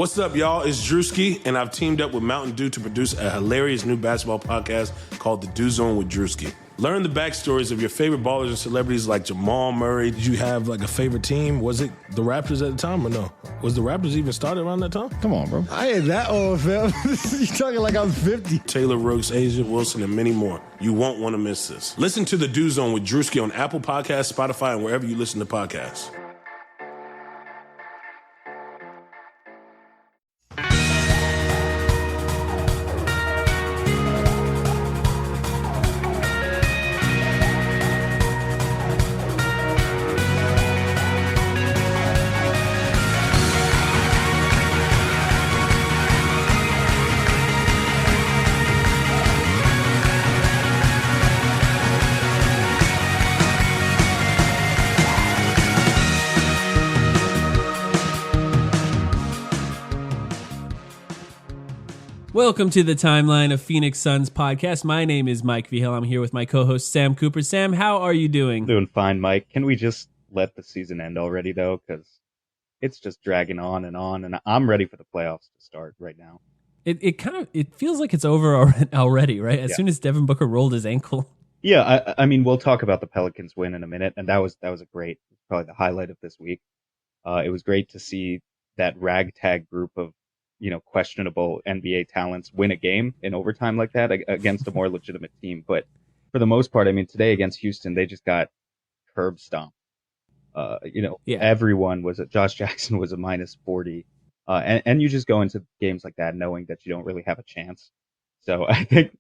What's up, y'all? It's Drewski, and I've teamed up with Mountain Dew to produce a hilarious new basketball podcast called The Dew Zone with Drewski. Learn the backstories of your favorite ballers and celebrities like Jamal Murray. Did you have like a favorite team? Was it the Raptors at the time or no? Was the Raptors even started around that time? Come on, bro. I ain't that old, fam. You talking like I'm 50. Taylor Rooks, Asia Wilson, and many more. You won't want to miss this. Listen to The Dew Zone with Drewski on Apple Podcasts, Spotify, and wherever you listen to podcasts. Welcome to the Timeline of Phoenix Suns podcast. My name is Mike Vigil. I'm here with my co-host Sam Cooper. Sam, how are you doing? Doing fine, Mike. Can we just let the season end already, though? Because it's just dragging on, and I'm ready for the playoffs to start right now. It feels like it's over already, right? As soon as Devin Booker rolled his ankle. Yeah, I mean, we'll talk about the Pelicans win in a minute, and that was probably the highlight of this week. It was great to see that ragtag group of questionable NBA talents win a game in overtime like that against a more legitimate team. But for the most part, I mean, today against Houston, they just got curb stomped. Everyone was Josh Jackson was a minus 40. And you just go into games like that knowing that you don't really have a chance. So I think,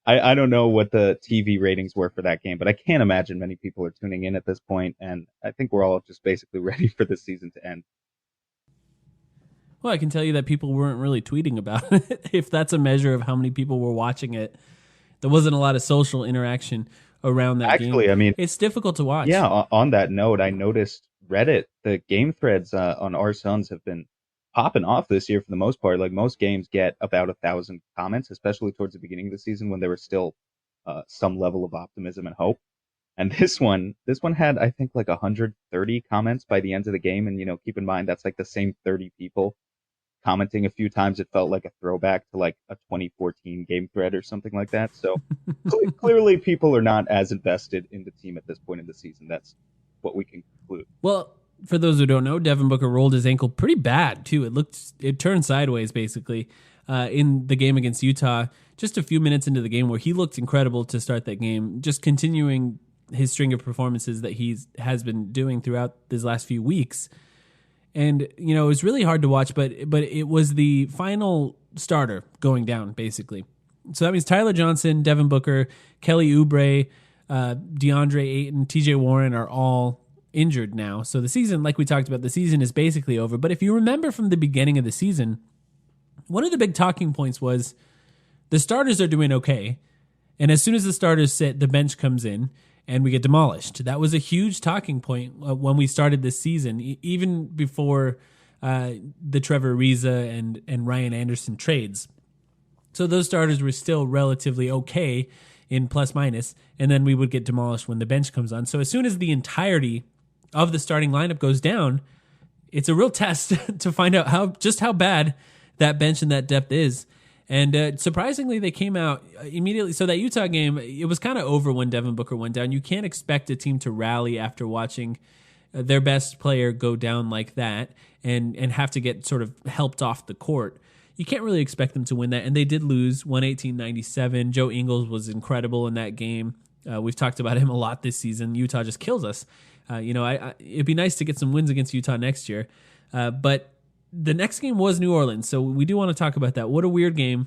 I don't know what the TV ratings were for that game, but I can't imagine many people are tuning in at this point. And I think we're all just basically ready for the season to end. Well, I can tell you that people weren't really tweeting about it. If that's a measure of how many people were watching it, there wasn't a lot of social interaction around that game. Actually, I mean, it's difficult to watch. Yeah, on that note, I noticed Reddit, the game threads on our Suns have been popping off this year for the most part. Like most games get about 1,000 comments, especially towards the beginning of the season when there was still some level of optimism and hope. And this one had, I think, like 130 comments by the end of the game. And, keep in mind, that's like the same 30 people commenting a few times. It felt like a throwback to like a 2014 game thread or something like that. So clearly people are not as invested in the team at this point in the season. That's what we can conclude. Well, for those who don't know, Devin Booker rolled his ankle pretty bad too. It turned sideways basically in the game against Utah, just a few minutes into the game where he looked incredible to start that game, just continuing his string of performances that he has been doing throughout these last few weeks. And, it was really hard to watch, but it was the final starter going down, basically. So that means Tyler Johnson, Devin Booker, Kelly Oubre, DeAndre Ayton, TJ Warren are all injured now. So the season, like we talked about, the season is basically over. But if you remember from the beginning of the season, one of the big talking points was the starters are doing okay. And as soon as the starters sit, the bench comes in and we get demolished. That was a huge talking point when we started this season, even before the Trevor Ariza and Ryan Anderson trades. So those starters were still relatively okay in plus minus, and then we would get demolished when the bench comes on. So as soon as the entirety of the starting lineup goes down, it's a real test to find out how bad that bench and that depth is. And surprisingly, they came out immediately. So that Utah game, it was kind of over when Devin Booker went down. You can't expect a team to rally after watching their best player go down like that and have to get sort of helped off the court. You can't really expect them to win that. And they did lose 118-97. Joe Ingles was incredible in that game. We've talked about him a lot this season. Utah just kills us. It'd be nice to get some wins against Utah next year. But the next game was New Orleans, so we do want to talk about that. What a weird game.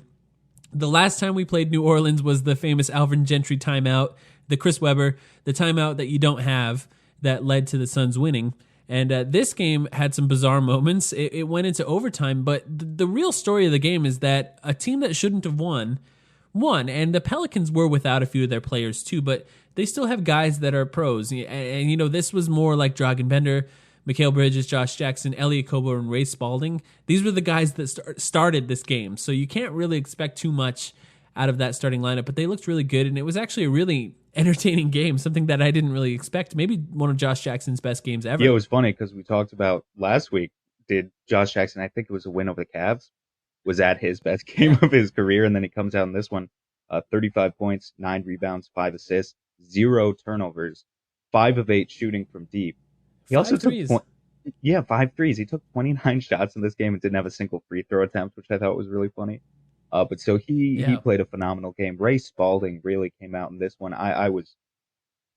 The last time we played New Orleans was the famous Alvin Gentry timeout, the Chris Webber, the timeout that you don't have that led to the Suns winning. And this game had some bizarre moments. It went into overtime, but the real story of the game is that a team that shouldn't have won, and the Pelicans were without a few of their players too, but they still have guys that are pros. And this was more like Dragan Bender, Mikal Bridges, Josh Jackson, Elliot Kobo, and Ray Spalding. These were the guys that started this game. So you can't really expect too much out of that starting lineup, but they looked really good, and it was actually a really entertaining game, something that I didn't really expect. Maybe one of Josh Jackson's best games ever. Yeah, it was funny because we talked about last week did Josh Jackson, I think it was a win over the Cavs, was at his best game of his career. And then he comes out in this one, 35 points, 9 rebounds, 5 assists, 0 turnovers, 5 of 8 shooting from deep. He also took 5 threes. He took 29 shots in this game and didn't have a single free throw attempt, which I thought was really funny. But so he played a phenomenal game. Ray Spalding really came out in this one. I was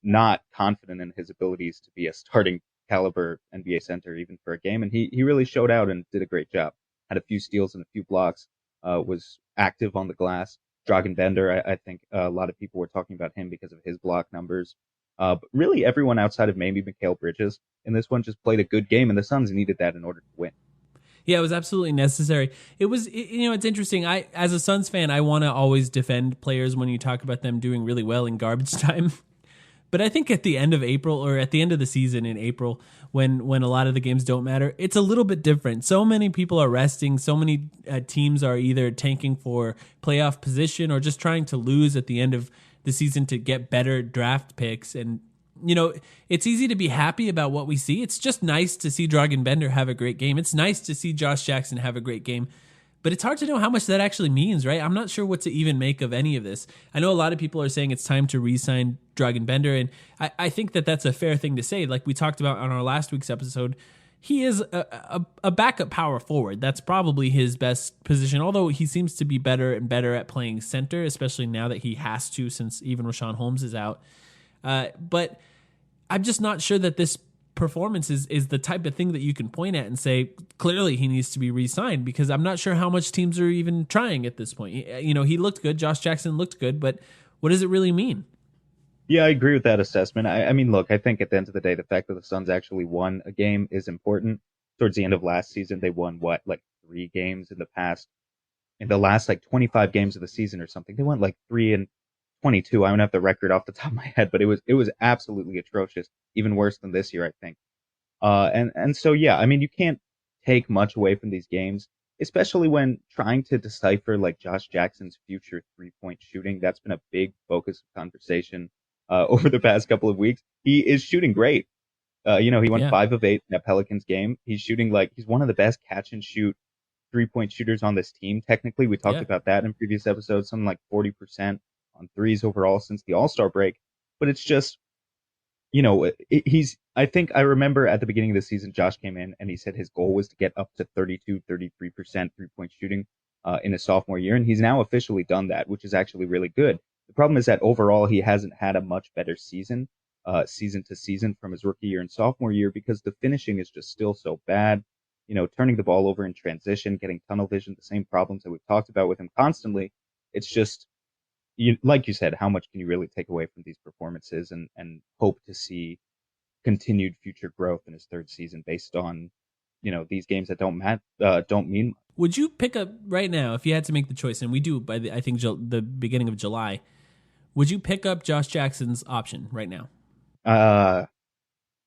not confident in his abilities to be a starting caliber NBA center even for a game, and he really showed out and did a great job. Had a few steals and a few blocks. Was active on the glass. Dragan Bender, I think a lot of people were talking about him because of his block numbers. But really, everyone outside of maybe Mikal Bridges in this one just played a good game, and the Suns needed that in order to win. Yeah, it was absolutely necessary. It's interesting. As a Suns fan, I want to always defend players when you talk about them doing really well in garbage time. But I think at the end of April, or at the end of the season in April, when a lot of the games don't matter, it's a little bit different. So many people are resting. So many teams are either tanking for playoff position or just trying to lose at the end of the season to get better draft picks. And, it's easy to be happy about what we see. It's just nice to see Dragan Bender have a great game. It's nice to see Josh Jackson have a great game. But it's hard to know how much that actually means, right? I'm not sure what to even make of any of this. I know a lot of people are saying it's time to re-sign Dragan Bender, and I think that that's a fair thing to say. Like we talked about on our last week's episode, he is a backup power forward. That's probably his best position, although he seems to be better and better at playing center, especially now that he has to since even Rashawn Holmes is out. But I'm just not sure that this performance is the type of thing that you can point at and say, clearly he needs to be re-signed, because I'm not sure how much teams are even trying at this point. He looked good. Josh Jackson looked good, but what does it really mean? Yeah, I agree with that assessment. I mean, look, I think at the end of the day, the fact that the Suns actually won a game is important. Towards the end of last season, they won 3 games in the last 25 games of the season or something. They went 3-22. I don't have the record off the top of my head, but it was absolutely atrocious, even worse than this year, I think. And so, yeah, I mean, you can't take much away from these games, especially when trying to decipher Josh Jackson's future 3-point shooting. That's been a big focus of conversation over the past couple of weeks. He is shooting great. He went 5 of 8 in that Pelicans game. He's shooting he's one of the best catch and shoot 3-point shooters on this team. Technically, we talked about that in previous episodes, something like 40% on threes overall since the All-Star break. But it's just, I think I remember at the beginning of the season, Josh came in and he said his goal was to get up to 32, 33% 3-point shooting in his sophomore year. And he's now officially done that, which is actually really good. The problem is that overall he hasn't had a much better season to season from his rookie year and sophomore year, because the finishing is just still so bad. Turning the ball over in transition, getting tunnel vision, the same problems that we've talked about with him constantly. It's just, like you said, how much can you really take away from these performances and hope to see continued future growth in his third season based on, these games that don't mean much. Would you pick up right now, if you had to make the choice, and we do by the beginning of July, would you pick up Josh Jackson's option right now?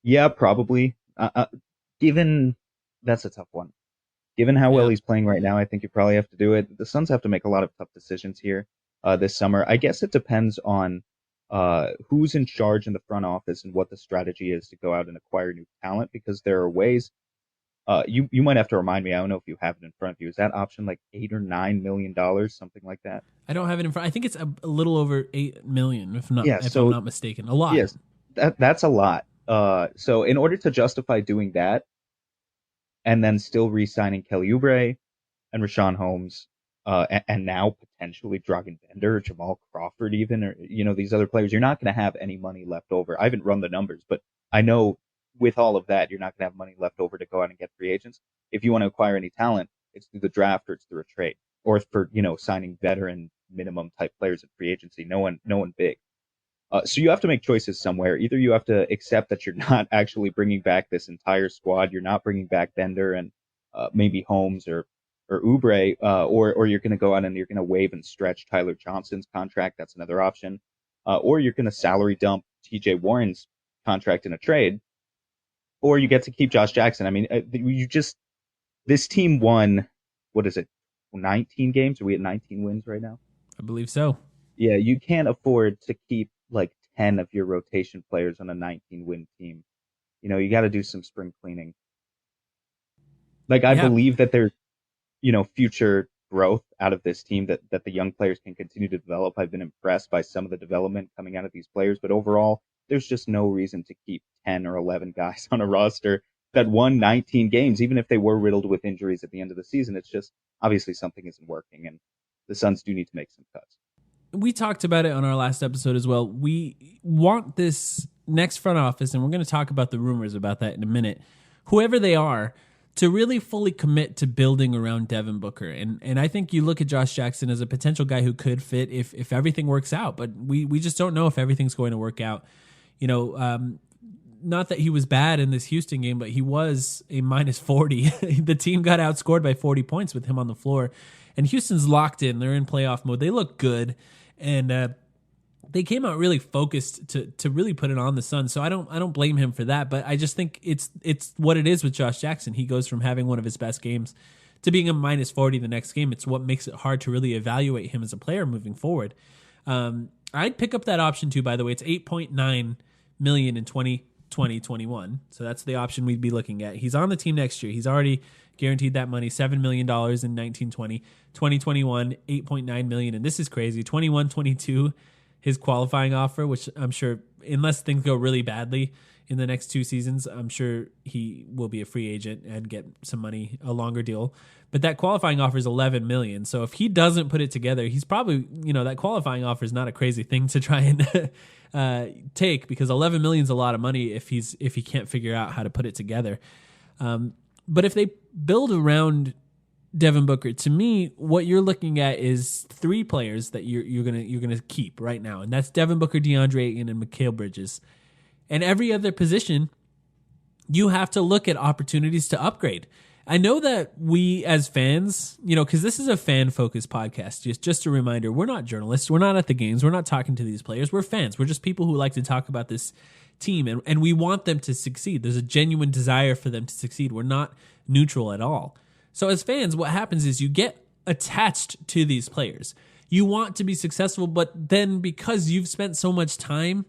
Yeah, probably. Given that's a tough one. Given how well he's playing right now, I think you probably have to do it. The Suns have to make a lot of tough decisions here this summer. I guess it depends on who's in charge in the front office and what the strategy is to go out and acquire new talent, because there are ways. You might have to remind me. I don't know if you have it in front of you. Is that option $8 or $9 million, something like that? I don't have it in front. I think it's a little over $8 million, if I'm not mistaken. A lot. Yes, that's a lot. So in order to justify doing that, and then still re-signing Kelly Oubre and Rashawn Holmes, and now potentially Dragan Bender or Jamal Crawford even, or these other players, you're not going to have any money left over. I haven't run the numbers, but I know with all of that, you're not going to have money left over to go out and get free agents. If you want to acquire any talent, it's through the draft or it's through a trade, or for signing veteran minimum type players at free agency. No one big. So you have to make choices somewhere. Either you have to accept that you're not actually bringing back this entire squad. You're not bringing back Bender and maybe Holmes or Oubre, or you're going to go out and you're going to waive and stretch Tyler Johnson's contract. That's another option. Or you're going to salary dump TJ Warren's contract in a trade, or you get to keep Josh Jackson. I mean, this team won, 19 games? Are we at 19 wins right now? I believe so. Yeah, you can't afford to keep 10 of your rotation players on a 19-win team. You got to do some spring cleaning. Like, I Yeah. believe that there's, future growth out of this team that the young players can continue to develop. I've been impressed by some of the development coming out of these players, but overall, there's just no reason to keep 10 or 11 guys on a roster that won 19 games, even if they were riddled with injuries at the end of the season. It's just obviously something isn't working, and the Suns do need to make some cuts. We talked about it on our last episode as well. We want this next front office, and we're going to talk about the rumors about that in a minute, whoever they are, to really fully commit to building around Devin Booker. And I think you look at Josh Jackson as a potential guy who could fit if everything works out, but we just don't know if everything's going to work out. Not that he was bad in this Houston game, but he was a minus 40. The team got outscored by 40 points with him on the floor. And Houston's locked in. They're in playoff mode. They look good. And they came out really focused to really put it on the Suns. So I don't blame him for that. But I just think it's what it is with Josh Jackson. He goes from having one of his best games to being a minus 40 the next game. It's what makes it hard to really evaluate him as a player moving forward. I'd pick up that option too, by the way. It's $8.9 million in 2021. So that's the option we'd be looking at. He's on the team next year. He's already guaranteed that money, $7 million in 1920. 2021, $8.9 million. And this is crazy. 21-22, his qualifying offer, which I'm sure, unless things go really badly in the next 2 seasons, I'm sure he will be a free agent and get some money, a longer deal. But that qualifying offer is $11 million. So if he doesn't put it together, he's probably, that qualifying offer is not a crazy thing to try and take, because $11 million is a lot of money if he can't figure out how to put it together. But if they build around Devin Booker, to me, what you're looking at is 3 players that you're gonna keep right now, and that's Devin Booker, DeAndre Ayton, and Mikal Bridges. And every other position, you have to look at opportunities to upgrade. I know that we as fans, because this is a fan-focused podcast, just a reminder, we're not journalists. We're not at the games. We're not talking to these players. We're fans. We're just people who like to talk about this team, and we want them to succeed. There's a genuine desire for them to succeed. We're not neutral at all. So as fans, what happens is you get attached to these players. You want to be successful, but then because you've spent so much time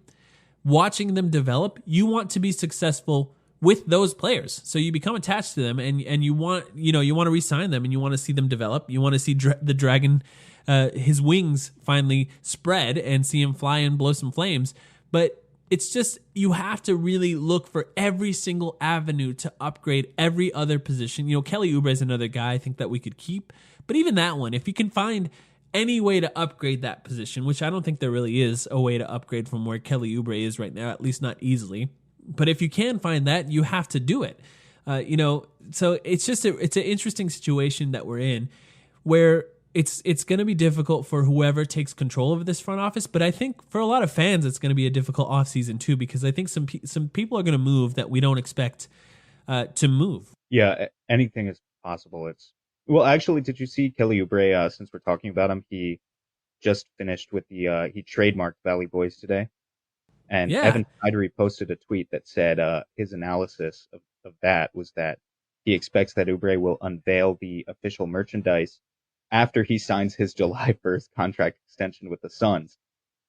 watching them develop, you want to be successful with those players. So you become attached to them, and you want to re-sign them, and you want to see them develop. You want to see the dragon, his wings finally spread and see him fly and blow some flames. But it's just, you have to really look for every single avenue to upgrade every other position. Kelly Oubre is another guy I think that we could keep. But even that one, if you can find any way to upgrade that position, which I don't think there really is a way to upgrade from where Kelly Oubre is right now, at least not easily. But if you can find that, you have to do it. So it's just it's an interesting situation that we're in, where it's going to be difficult for whoever takes control of this front office. But I think for a lot of fans, it's going to be a difficult offseason too, because I think some people are going to move that we don't expect to move. Yeah, anything is possible. Well, actually, did you see Kelly Oubre? Since we're talking about him, he just finished with he trademarked Valley Boys today. And Yeah. Evan Sidery posted a tweet that said his analysis of that was that he expects that Oubre will unveil the official merchandise after he signs his July 1st contract extension with the Suns.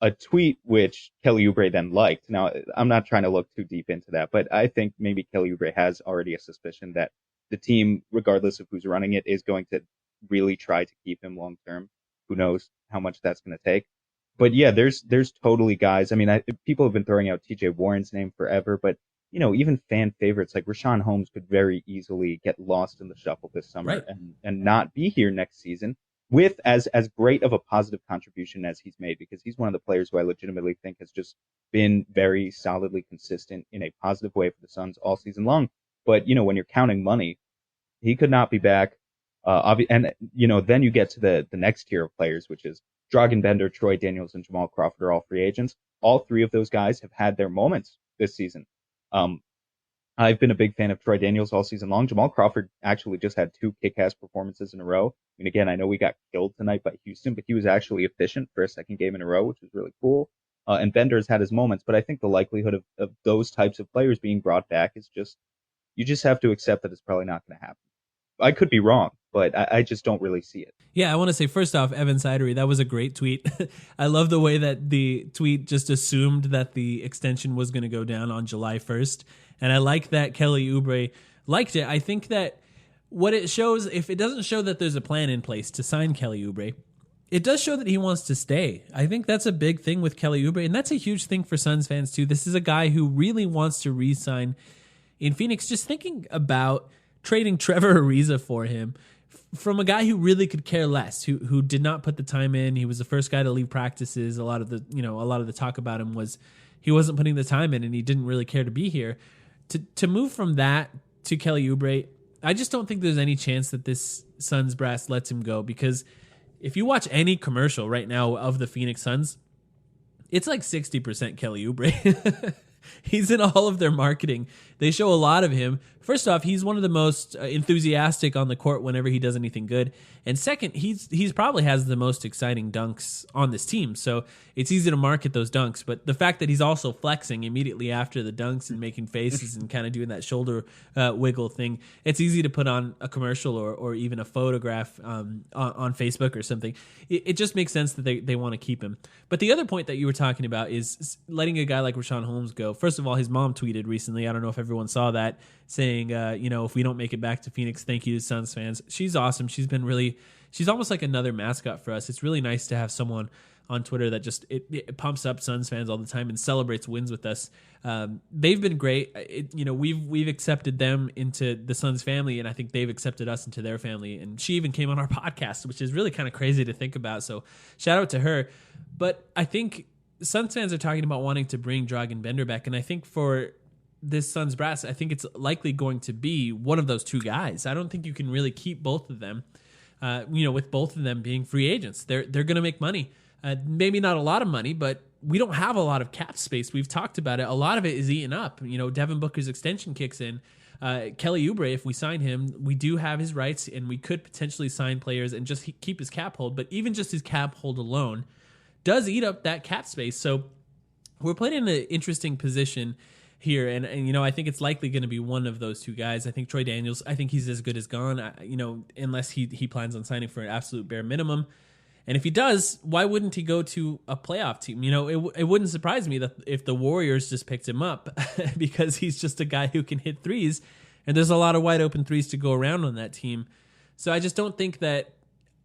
A tweet which Kelly Oubre then liked. Now, I'm not trying to look too deep into that, but I think maybe Kelly Oubre has already a suspicion that the team, regardless of who's running it, is going to really try to keep him long term. Who knows how much that's going to take. But yeah, there's totally guys. I mean, people have been throwing out TJ Warren's name forever, but even fan favorites like Rashawn Holmes could very easily get lost in the shuffle this summer, Right. and not be here next season with as great of a positive contribution as he's made, because he's one of the players who I legitimately think has just been very solidly consistent in a positive way for the Suns all season long. But, when you're counting money, he could not be back. And then you get to the next tier of players, which is Dragan Bender, Troy Daniels, and Jamal Crawford are all free agents. All 3 of those guys have had their moments this season. I've been a big fan of Troy Daniels all season long. Jamal Crawford actually just had 2 kick-ass performances in a row. I mean, again, I know we got killed tonight by Houston, but he was actually efficient for a second game in a row, which was really cool. And Bender's had his moments, but I think the likelihood of those types of players being brought back is you just have to accept that it's probably not going to happen. I could be wrong, but I just don't really see it. Yeah, I want to say, first off, Evan Sidery, that was a great tweet. I love the way that the tweet just assumed that the extension was going to go down on July 1st. And I like that Kelly Oubre liked it. I think that what it shows, if it doesn't show that there's a plan in place to sign Kelly Oubre, it does show that he wants to stay. I think that's a big thing with Kelly Oubre, and that's a huge thing for Suns fans too. This is a guy who really wants to re-sign in Phoenix. Just thinking about trading Trevor Ariza for him from a guy who really could care less, who did not put the time in. He was the first guy to leave practices. A lot of the talk about him was he wasn't putting the time in and he didn't really care to be here. To move from that to Kelly Oubre, I just don't think there's any chance that this Suns brass lets him go, because if you watch any commercial right now of the Phoenix Suns, it's like 60% Kelly Oubre. He's in all of their marketing. They show a lot of him. First off, he's one of the most enthusiastic on the court whenever he does anything good. And second, he's probably has the most exciting dunks on this team. So it's easy to market those dunks. But the fact that he's also flexing immediately after the dunks and making faces and kind of doing that shoulder wiggle thing, it's easy to put on a commercial or even a photograph on Facebook or something. It just makes sense that they want to keep him. But the other point that you were talking about is letting a guy like Richaun Holmes go. First of all, his mom tweeted recently, I don't know if everyone saw that, saying, if we don't make it back to Phoenix, thank you to Suns fans. She's awesome. She's almost like another mascot for us. It's really nice to have someone on Twitter that just it pumps up Suns fans all the time and celebrates wins with us. They've been great. We've accepted them into the Suns family, and I think they've accepted us into their family. And she even came on our podcast, which is really kind of crazy to think about. So shout out to her. But I think Suns fans are talking about wanting to bring Dragan Bender back, and I think for this Suns brass, I think it's likely going to be one of those two guys. I don't think you can really keep both of them. With both of them being free agents, they're going to make money. Maybe not a lot of money, but we don't have a lot of cap space. We've talked about it. A lot of it is eaten up. Devin Booker's extension kicks in. Kelly Oubre, if we sign him, we do have his rights, and we could potentially sign players and just keep his cap hold. But even just his cap hold alone does eat up that cap space. So we're put in an interesting position here, and I think it's likely going to be one of those two guys. I think Troy Daniels, I think he's as good as gone, unless he plans on signing for an absolute bare minimum. And if he does, why wouldn't he go to a playoff team? It wouldn't surprise me that if the Warriors just picked him up because he's just a guy who can hit threes, and there's a lot of wide open threes to go around on that team. So I just don't think that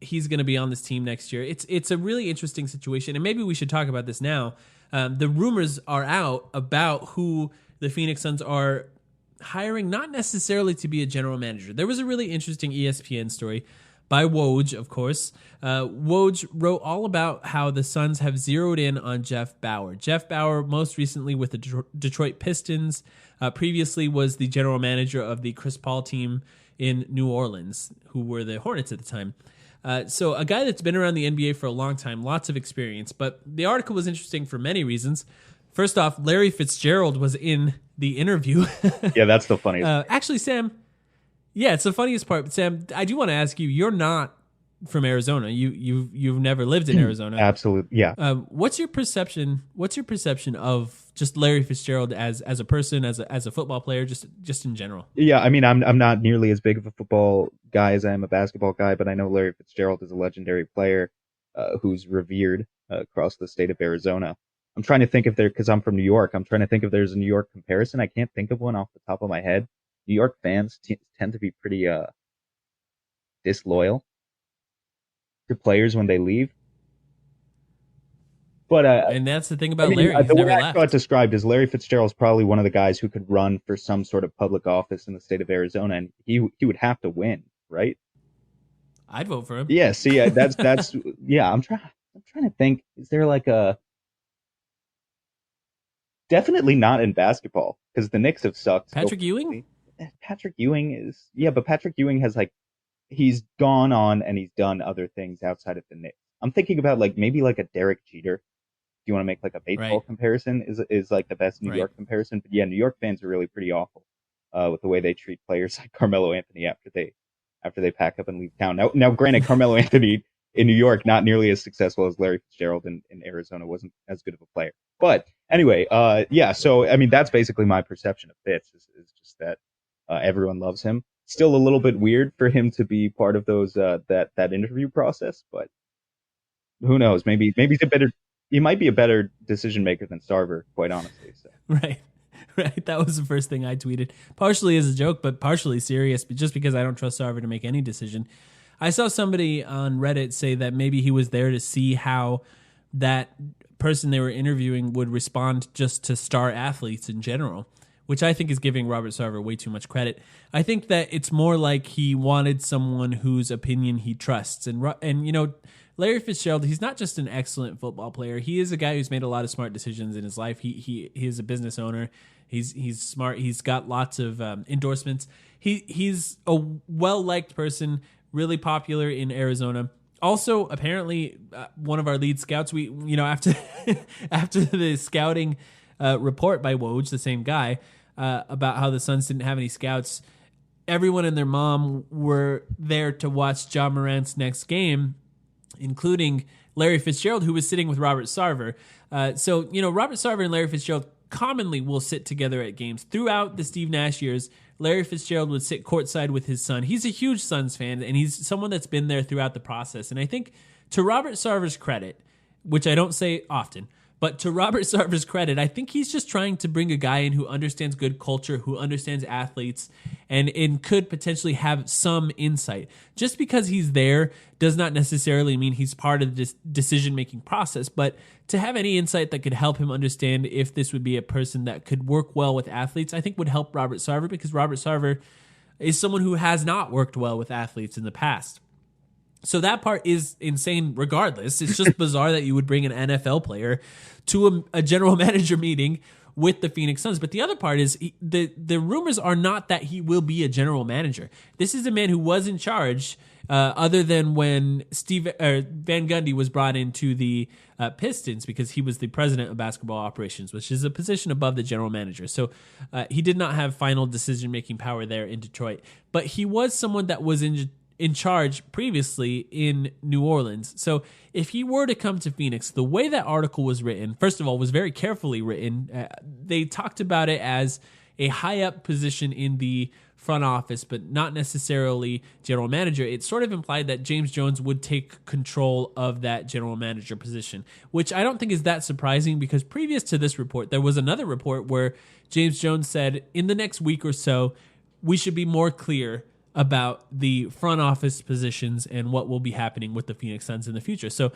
he's going to be on this team next year. It's a really interesting situation, and maybe we should talk about this now. The rumors are out about who the Phoenix Suns are hiring, not necessarily to be a general manager. There was a really interesting ESPN story by Woj, of course. Woj wrote all about how the Suns have zeroed in on Jeff Bower. Jeff Bower, most recently with the Detroit Pistons, previously was the general manager of the Chris Paul team in New Orleans, who were the Hornets at the time. So a guy that's been around the NBA for a long time, lots of experience. But the article was interesting for many reasons. First off, Larry Fitzgerald was in the interview. Yeah, that's the funniest. Actually, Sam, yeah, it's the funniest part. Sam, I do want to ask you, you're not from Arizona. You've never lived in Arizona. Absolutely, yeah. What's your perception of just Larry Fitzgerald as a person, as a football player, just in general? Yeah, I mean, I'm not nearly as big of a football guy as I am a basketball guy, but I know Larry Fitzgerald is a legendary player who's revered across the state of Arizona. I'm trying to think because I'm from New York, I'm trying to think if there's a New York comparison. I can't think of one off the top of my head. New York fans tend to be pretty disloyal to players when they leave. But and that's the thing about Larry. The way I saw it described is Larry Fitzgerald's probably one of the guys who could run for some sort of public office in the state of Arizona, and he would have to win, right? I'd vote for him. Yeah. See, that's yeah. I'm trying to think. Is there like a definitely not in basketball because the Knicks have sucked. Patrick Ewing. Patrick Ewing is but Patrick Ewing has he's gone on and he's done other things outside of the Knicks. I'm thinking about maybe a Derek Jeter. If you want to make a baseball comparison, is like the best New York comparison. But yeah, New York fans are really pretty awful with the way they treat players like Carmelo Anthony after they pack up and leave town. Now, granted, Carmelo Anthony in New York not nearly as successful as Larry Fitzgerald in Arizona, wasn't as good of a player. But anyway, yeah. So I mean, that's basically my perception of Fitz is just that everyone loves him. Still a little bit weird for him to be part of those that interview process, but who knows? Maybe he might be a better decision maker than Sarver, quite honestly. So. right? That was the first thing I tweeted, partially as a joke, but partially serious, but just because I don't trust Sarver to make any decision. I saw somebody on Reddit say that maybe he was there to see how that person they were interviewing would respond just to star athletes in general, which I think is giving Robert Sarver way too much credit. I think that it's more like he wanted someone whose opinion he trusts. And you know, Larry Fitzgerald, he's not just an excellent football player. He is a guy who's made a lot of smart decisions in his life. He is a business owner. He's smart. He's got lots of endorsements. He's a well-liked person, really popular in Arizona. Also, apparently, one of our lead scouts. We, you know, after after the scouting report by Woj, the same guy, about how the Suns didn't have any scouts, everyone and their mom were there to watch Ja Morant's next game, including Larry Fitzgerald, who was sitting with Robert Sarver. So, you know, Robert Sarver and Larry Fitzgerald commonly will sit together at games. Throughout the Steve Nash years, Larry Fitzgerald would sit courtside with his son. He's a huge Suns fan, and he's someone that's been there throughout the process. And I think, to Robert Sarver's credit, which I don't say often, but to Robert Sarver's credit, I think he's just trying to bring a guy in who understands good culture, who understands athletes, and could potentially have some insight. Just because he's there does not necessarily mean he's part of this decision-making process, but to have any insight that could help him understand if this would be a person that could work well with athletes, I think would help Robert Sarver, because Robert Sarver is someone who has not worked well with athletes in the past. So that part is insane regardless. It's just bizarre that you would bring an NFL player to a general manager meeting with the Phoenix Suns. But the other part is the rumors are not that he will be a general manager. This is a man who was in charge other than when Van Gundy was brought into the Pistons, because he was the president of basketball operations, which is a position above the general manager. So he did not have final decision-making power there in Detroit. But he was someone that was in charge previously in New Orleans. So if he were to come to Phoenix, the way that article was written, first of all, was very carefully written. They talked about it as a high up position in the front office, but not necessarily general manager. It sort of implied that James Jones would take control of that general manager position, which I don't think is that surprising, because previous to this report, there was another report where James Jones said in the next week or so, we should be more clear about the front office positions and what will be happening with the Phoenix Suns in the future. So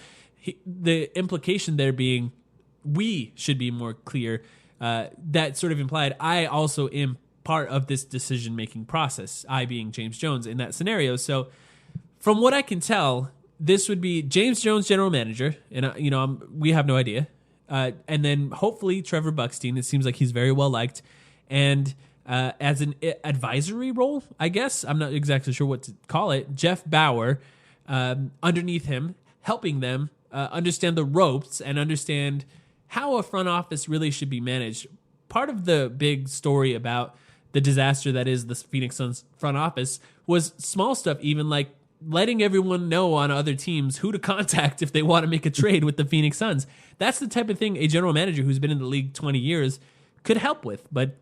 the implication there being we should be more clear, that sort of implied I also am part of this decision-making process, I being James Jones in that scenario. So from what I can tell, this would be James Jones, general manager, and we have no idea. And then hopefully Trevor Buckstein. It seems like he's very well liked. And as an advisory role, I guess, I'm not exactly sure what to call it, Jeff Bauer underneath him, helping them understand the ropes and understand how a front office really should be managed. Part of the big story about the disaster that is the Phoenix Suns front office was small stuff, even like letting everyone know on other teams who to contact if they want to make a trade with the Phoenix Suns. That's the type of thing a general manager who's been in the league 20 years could help with. But,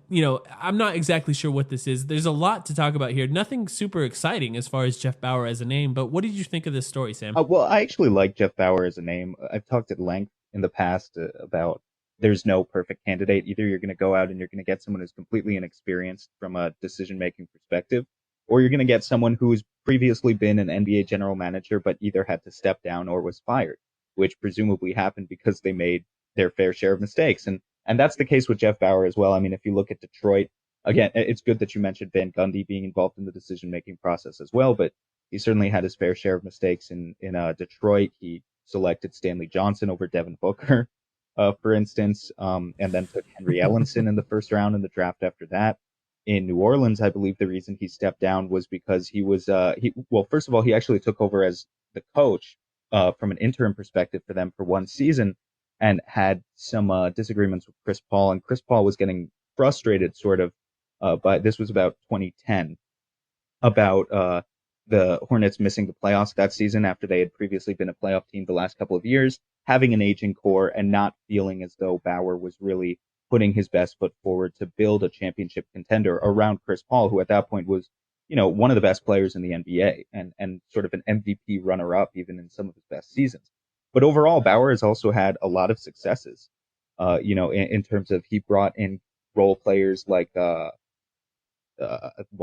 I'm not exactly sure what this is. There's a lot to talk about here. Nothing super exciting as far as Jeff Bauer as a name, but what did you think of this story, Sam? Well, I actually like Jeff Bauer as a name. I've talked at length in the past about there's no perfect candidate. Either you're going to go out and you're going to get someone who's completely inexperienced from a decision-making perspective, or you're going to get someone who's previously been an NBA general manager but either had to step down or was fired, which presumably happened because they made their fair share of mistakes. And that's the case with Jeff Bauer as well. I mean, if you look at Detroit, again, it's good that you mentioned Van Gundy being involved in the decision-making process as well, but he certainly had his fair share of mistakes in Detroit. He selected Stanley Johnson over Devin Booker, for instance, and then took Henry Ellenson in the first round in the draft after that. In New Orleans, I believe the reason he stepped down was because he was, first of all, he actually took over as the coach from an interim perspective for them for one season and had some disagreements with Chris Paul. And Chris Paul was getting frustrated sort of, but this was about 2010, about the Hornets missing the playoffs that season after they had previously been a playoff team the last couple of years, having an aging core and not feeling as though Bauer was really putting his best foot forward to build a championship contender around Chris Paul, who at that point was, one of the best players in the NBA and sort of an MVP runner-up even in some of his best seasons. But overall, Bauer has also had a lot of successes, in terms of he brought in role players like why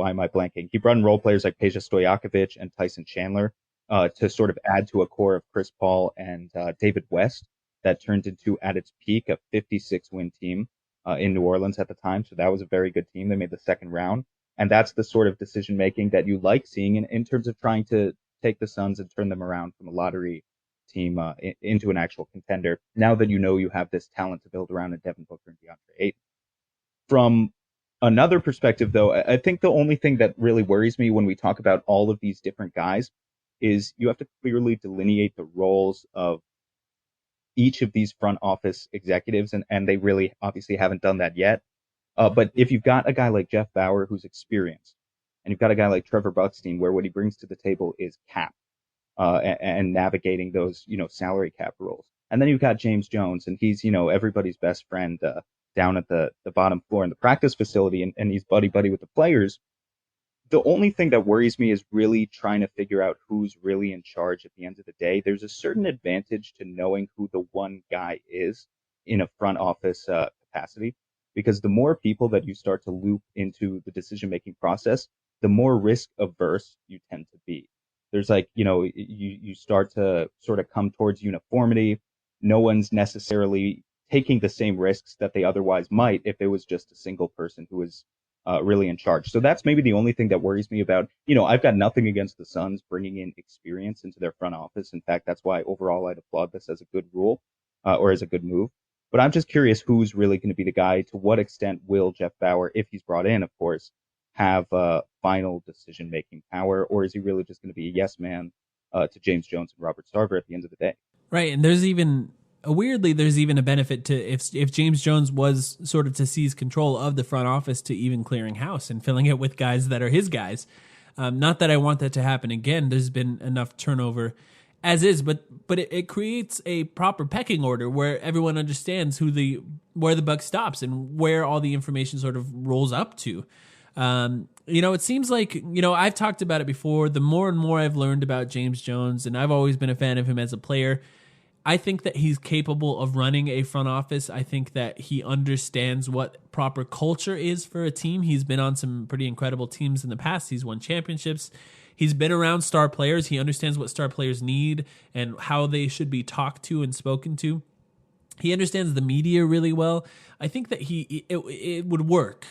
am I blanking? He brought in role players like Peja Stojakovic and Tyson Chandler to sort of add to a core of Chris Paul and David West that turned into, at its peak, a 56-win team in New Orleans at the time. So that was a very good team. They made the second round. And that's the sort of decision making that you like seeing in terms of trying to take the Suns and turn them around from a lottery team into an actual contender. Now that you know you have this talent to build around in Devin Booker and DeAndre Ayton. From another perspective, though, I think the only thing that really worries me when we talk about all of these different guys is you have to clearly delineate the roles of each of these front office executives, and they really obviously haven't done that yet. But if you've got a guy like Jeff Bower who's experienced, and you've got a guy like Trevor Buckstein where what he brings to the table is cap and navigating those, salary cap roles. And then you've got James Jones, and he's, everybody's best friend down at the bottom floor in the practice facility, and he's buddy-buddy with the players. The only thing that worries me is really trying to figure out who's really in charge at the end of the day. There's a certain advantage to knowing who the one guy is in a front office capacity, because the more people that you start to loop into the decision-making process, the more risk averse you tend to be. There's you start to sort of come towards uniformity. No one's necessarily taking the same risks that they otherwise might if it was just a single person who was really in charge. So that's maybe the only thing that worries me about, I've got nothing against the Suns bringing in experience into their front office. In fact, that's why overall I'd applaud this as a good rule or as a good move. But I'm just curious who's really going to be the guy. To what extent will Jeff Bower, if he's brought in, of course, have final decision-making power, or is he really just going to be a yes man to James Jones and Robert Sarver at the end of the day? Right, and there's even a benefit to if James Jones was sort of to seize control of the front office to even clearing house and filling it with guys that are his guys. Not that I want that to happen again. There's been enough turnover as is, but it creates a proper pecking order where everyone understands where the buck stops and where all the information sort of rolls up to. It seems like, I've talked about it before. The more and more I've learned about James Jones, and I've always been a fan of him as a player, I think that he's capable of running a front office. I think that he understands what proper culture is for a team. He's been on some pretty incredible teams in the past. He's won championships. He's been around star players. He understands what star players need and how they should be talked to and spoken to. He understands the media really well. I think that it would work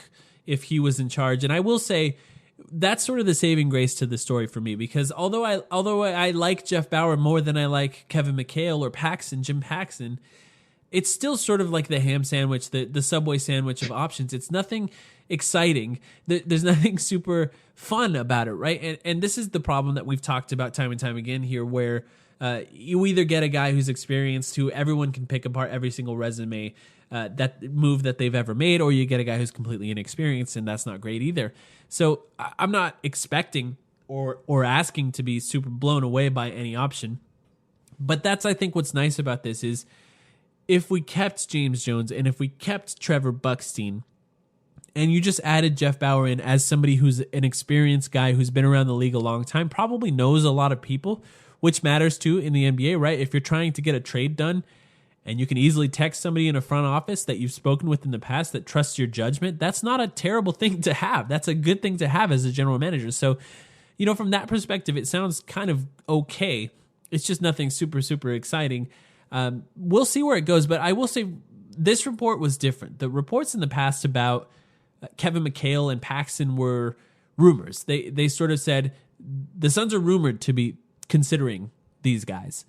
if he was in charge. And I will say that's sort of the saving grace to the story for me, because although I like Jeff Bower more than I like Kevin McHale or Jim Paxson, it's still sort of like the ham sandwich, the Subway sandwich of options. It's nothing exciting. There's nothing super fun about it, right? And this is the problem that we've talked about time and time again here, where you either get a guy who's experienced, who everyone can pick apart every single resume that move that they've ever made, or you get a guy who's completely inexperienced, and that's not great either. So I'm not expecting or asking to be super blown away by any option. But that's, I think, what's nice about this is if we kept James Jones and if we kept Trevor Buckstein, and you just added Jeff Bower in as somebody who's an experienced guy who's been around the league a long time, probably knows a lot of people, which matters too in the NBA, right? If you're trying to get a trade done and you can easily text somebody in a front office that you've spoken with in the past that trusts your judgment, that's not a terrible thing to have. That's a good thing to have as a general manager. So, from that perspective, it sounds kind of okay. It's just nothing super, super exciting. We'll see where it goes, but I will say this report was different. The reports in the past about Kevin McHale and Paxson were rumors. They sort of said the Suns are rumored to be considering these guys.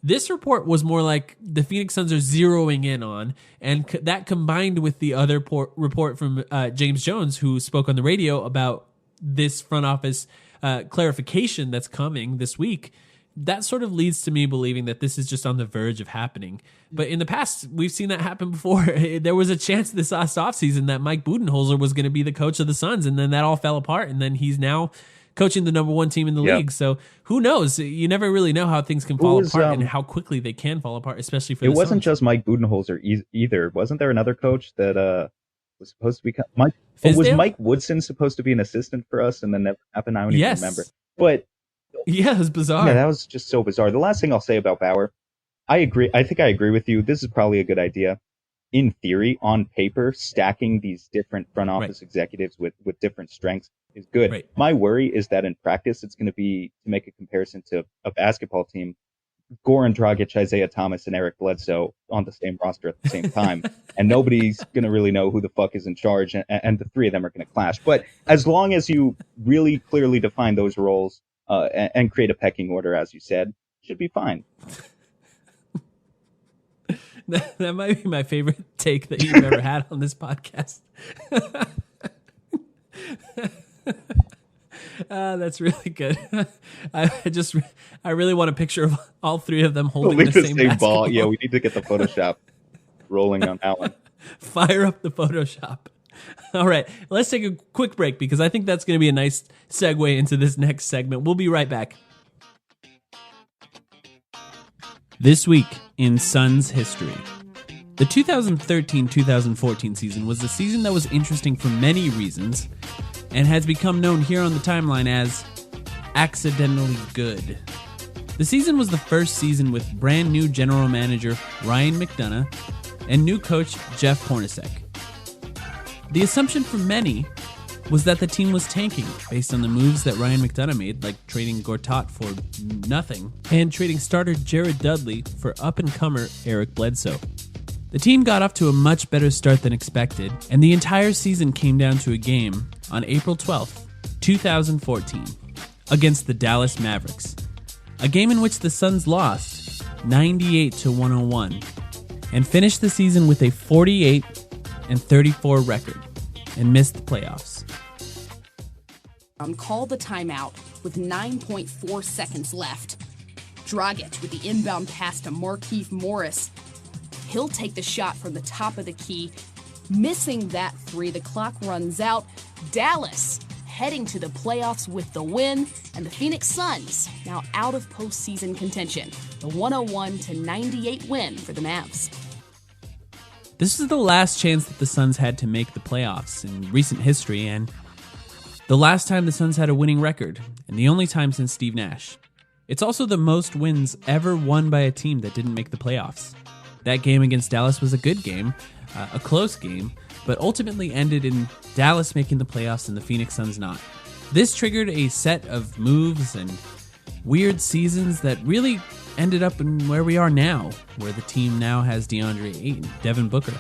This report was more like the Phoenix Suns are zeroing in on, and that combined with the other report from James Jones, who spoke on the radio about this front office clarification that's coming this week, that sort of leads to me believing that this is just on the verge of happening. But in the past, we've seen that happen before. There was a chance this last offseason that Mike Budenholzer was going to be the coach of the Suns, and then that all fell apart, and then he's now coaching the number one team in the league. So who knows? You never really know how things can fall apart and how quickly they can fall apart, especially for the Suns. It wasn't just Mike Budenholzer either. Wasn't there another coach that was supposed to be Mike? Was Mike Woodson supposed to be an assistant for us, and then that happened? I don't even remember. But yeah, it was bizarre. Yeah, that was just so bizarre. The last thing I'll say about Bower, I agree. I think I agree with you. This is probably a good idea. in theory, on paper, stacking these different front office executives with different strengths is good. Right. My worry is that in practice, it's going to be, to make a comparison to a basketball team, Goran Dragic, Isaiah Thomas, and Eric Bledsoe on the same roster at the same time. And nobody's going to really know who the fuck is in charge, and the three of them are going to clash. But as long as you really clearly define those roles and create a pecking order, as you said, should be fine. That might be my favorite take that you've ever had on this podcast. That's really good. I really want a picture of all three of them holding the same ball. Yeah, we need to get the Photoshop rolling on that one. Fire up the Photoshop. All right, let's take a quick break because I think that's going to be a nice segue into this next segment. We'll be right back. This week in Suns history. The 2013-2014 season was a season that was interesting for many reasons and has become known here on the timeline as accidentally good. The season was the first season with brand new general manager Ryan McDonough and new coach Jeff Hornacek. The assumption for many was that the team was tanking based on the moves that Ryan McDonough made, like trading Gortat for nothing and trading starter Jared Dudley for up-and-comer Eric Bledsoe. The team got off to a much better start than expected, and the entire season came down to a game on April 12th, 2014, against the Dallas Mavericks. A game in which the Suns lost 98-101 and finished the season with a 48-34 record and missed the playoffs. Called the timeout with 9.4 seconds left. Dragic with the inbound pass to Markieff Morris. He'll take the shot from the top of the key. Missing that three, the clock runs out. Dallas heading to the playoffs with the win, and the Phoenix Suns now out of postseason contention. The 101-98 win for the Mavs. This is the last chance that the Suns had to make the playoffs in recent history, and the last time the Suns had a winning record, and the only time since Steve Nash. It's also the most wins ever won by a team that didn't make the playoffs. That game against Dallas was a good game, a close game, but ultimately ended in Dallas making the playoffs and the Phoenix Suns not. This triggered a set of moves and weird seasons that really ended up in where we are now, where the team now has DeAndre Ayton, Devin Booker,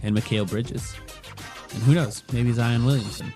and Mikal Bridges. And who knows, maybe Zion Williamson.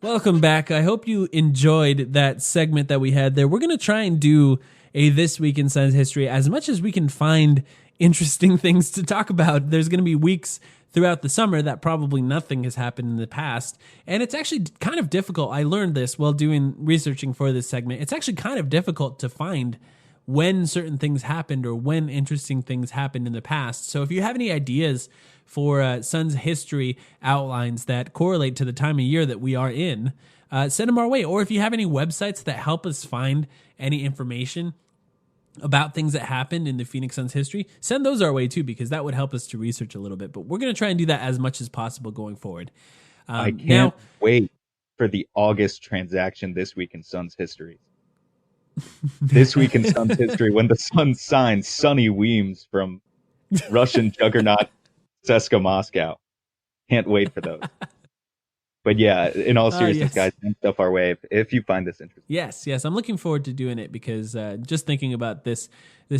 Welcome back. I hope you enjoyed that segment that we had there. We're going to try and do a This Week in Suns History as much as we can find interesting things to talk about. There's going to be weeks throughout the summer that probably nothing has happened in the past. And it's actually kind of difficult. I learned this while researching for this segment. It's actually kind of difficult to find when certain things happened or when interesting things happened in the past. So if you have any ideas for Suns history outlines that correlate to the time of year that we are in, send them our way. Or if you have any websites that help us find any information about things that happened in the Phoenix Suns history, send those our way too, because that would help us to research a little bit. But we're going to try and do that as much as possible going forward. I can't wait for the August transaction this week in Suns history. This week in Suns history, when the Suns signed Sonny Weems from Russian juggernaut CSKA Moscow. Can't wait for those. But yeah, in all seriousness, guys, send stuff our way if you find this interesting. Yes, I'm looking forward to doing it because just thinking about this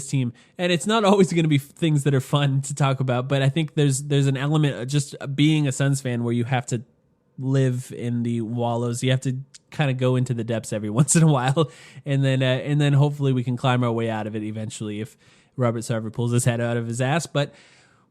team, and it's not always going to be things that are fun to talk about, but I think there's an element of just being a Suns fan where you have to live in the wallows. You have to kind of go into the depths every once in a while, and then hopefully we can climb our way out of it eventually if Robert Sarver pulls his head out of his ass. But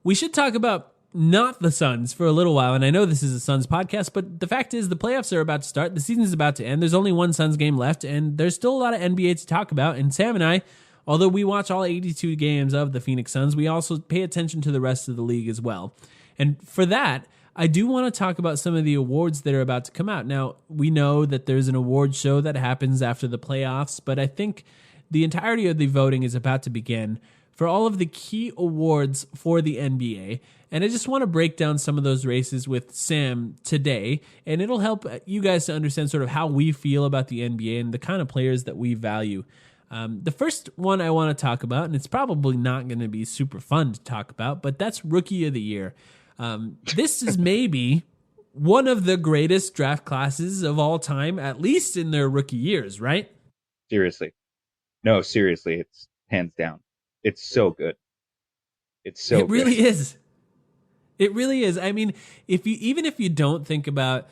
we should talk about not the Suns for a little while, and I know this is a Suns podcast, but the fact is the playoffs are about to start. The season is about to end. There's only one Suns game left, and there's still a lot of NBA to talk about. And Sam and I, although we watch all 82 games of the Phoenix Suns, we also pay attention to the rest of the league as well. And for that, I do want to talk about some of the awards that are about to come out. Now, we know that there's an award show that happens after the playoffs, but I think the entirety of the voting is about to begin for all of the key awards for the NBA. And I just want to break down some of those races with Sam today, and it'll help you guys to understand sort of how we feel about the NBA and the kind of players that we value. The first one I want to talk about, and it's probably not going to be super fun to talk about, but that's Rookie of the Year. This is maybe one of the greatest draft classes of all time, at least in their rookie years, right? Seriously. No, seriously, it's hands down. It's so good. It's so It really good. is. It really is. I mean, even if you don't think about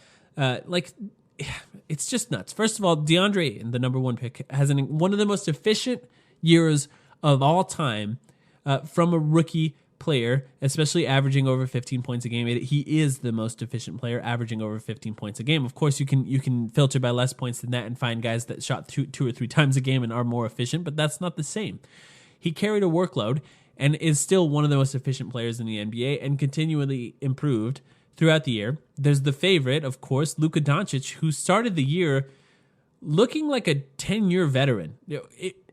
it's just nuts. First of all, DeAndre Ayton, the number one pick, has one of the most efficient years of all time from a rookie player, especially averaging over 15 points a game. He is the most efficient player, averaging over 15 points a game. Of course, you can filter by less points than that and find guys that shot two or three times a game and are more efficient, but that's not the same. He carried a workload and is still one of the most efficient players in the NBA and continually improved throughout the year. There's the favorite, of course, Luka Doncic, who started the year looking like a 10-year veteran.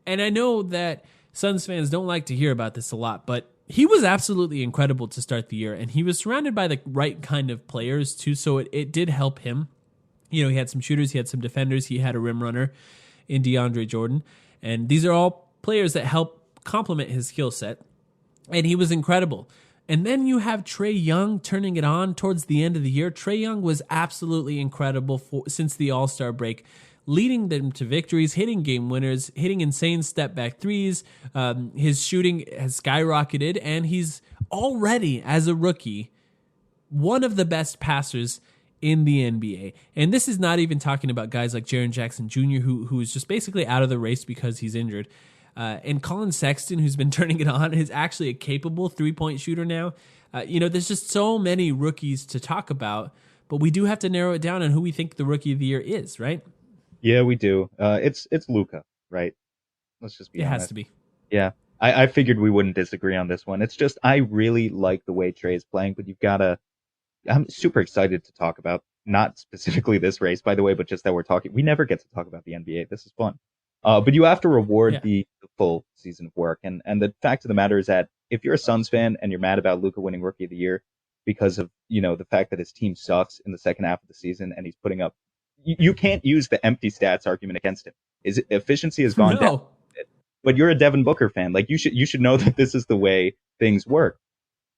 And I know that Suns fans don't like to hear about this a lot, but he was absolutely incredible to start the year, and he was surrounded by the right kind of players too, so it did help him. You know, he had some shooters, he had some defenders, he had a rim runner in DeAndre Jordan, and these are all players that help complement his skill set, and he was incredible. And then you have Trae Young turning it on towards the end of the year. Trae Young was absolutely incredible since the All-Star break, leading them to victories, hitting game winners, hitting insane step-back threes. His shooting has skyrocketed, and he's already, as a rookie, one of the best passers in the NBA. And this is not even talking about guys like Jaren Jackson Jr., who is just basically out of the race because he's injured. And Colin Sexton, who's been turning it on, is actually a capable three-point shooter now. There's just so many rookies to talk about, but we do have to narrow it down on who we think the Rookie of the Year is, right? Yeah, we do. It's Luka, right? Let's just be honest. It has to be. Yeah. I figured we wouldn't disagree on this one. It's just, I really like the way Trae is playing, but I'm super excited to talk about, not specifically this race, by the way, but just that we never get to talk about the NBA. This is fun. But you have to reward the full season of work. And the fact of the matter is that if you're a Suns fan and you're mad about Luka winning Rookie of the Year because of, the fact that his team sucks in the second half of the season and he's putting up, you can't use the empty stats argument against him. His efficiency has gone down. But you're a Devin Booker fan. Like, you should know that this is the way things work.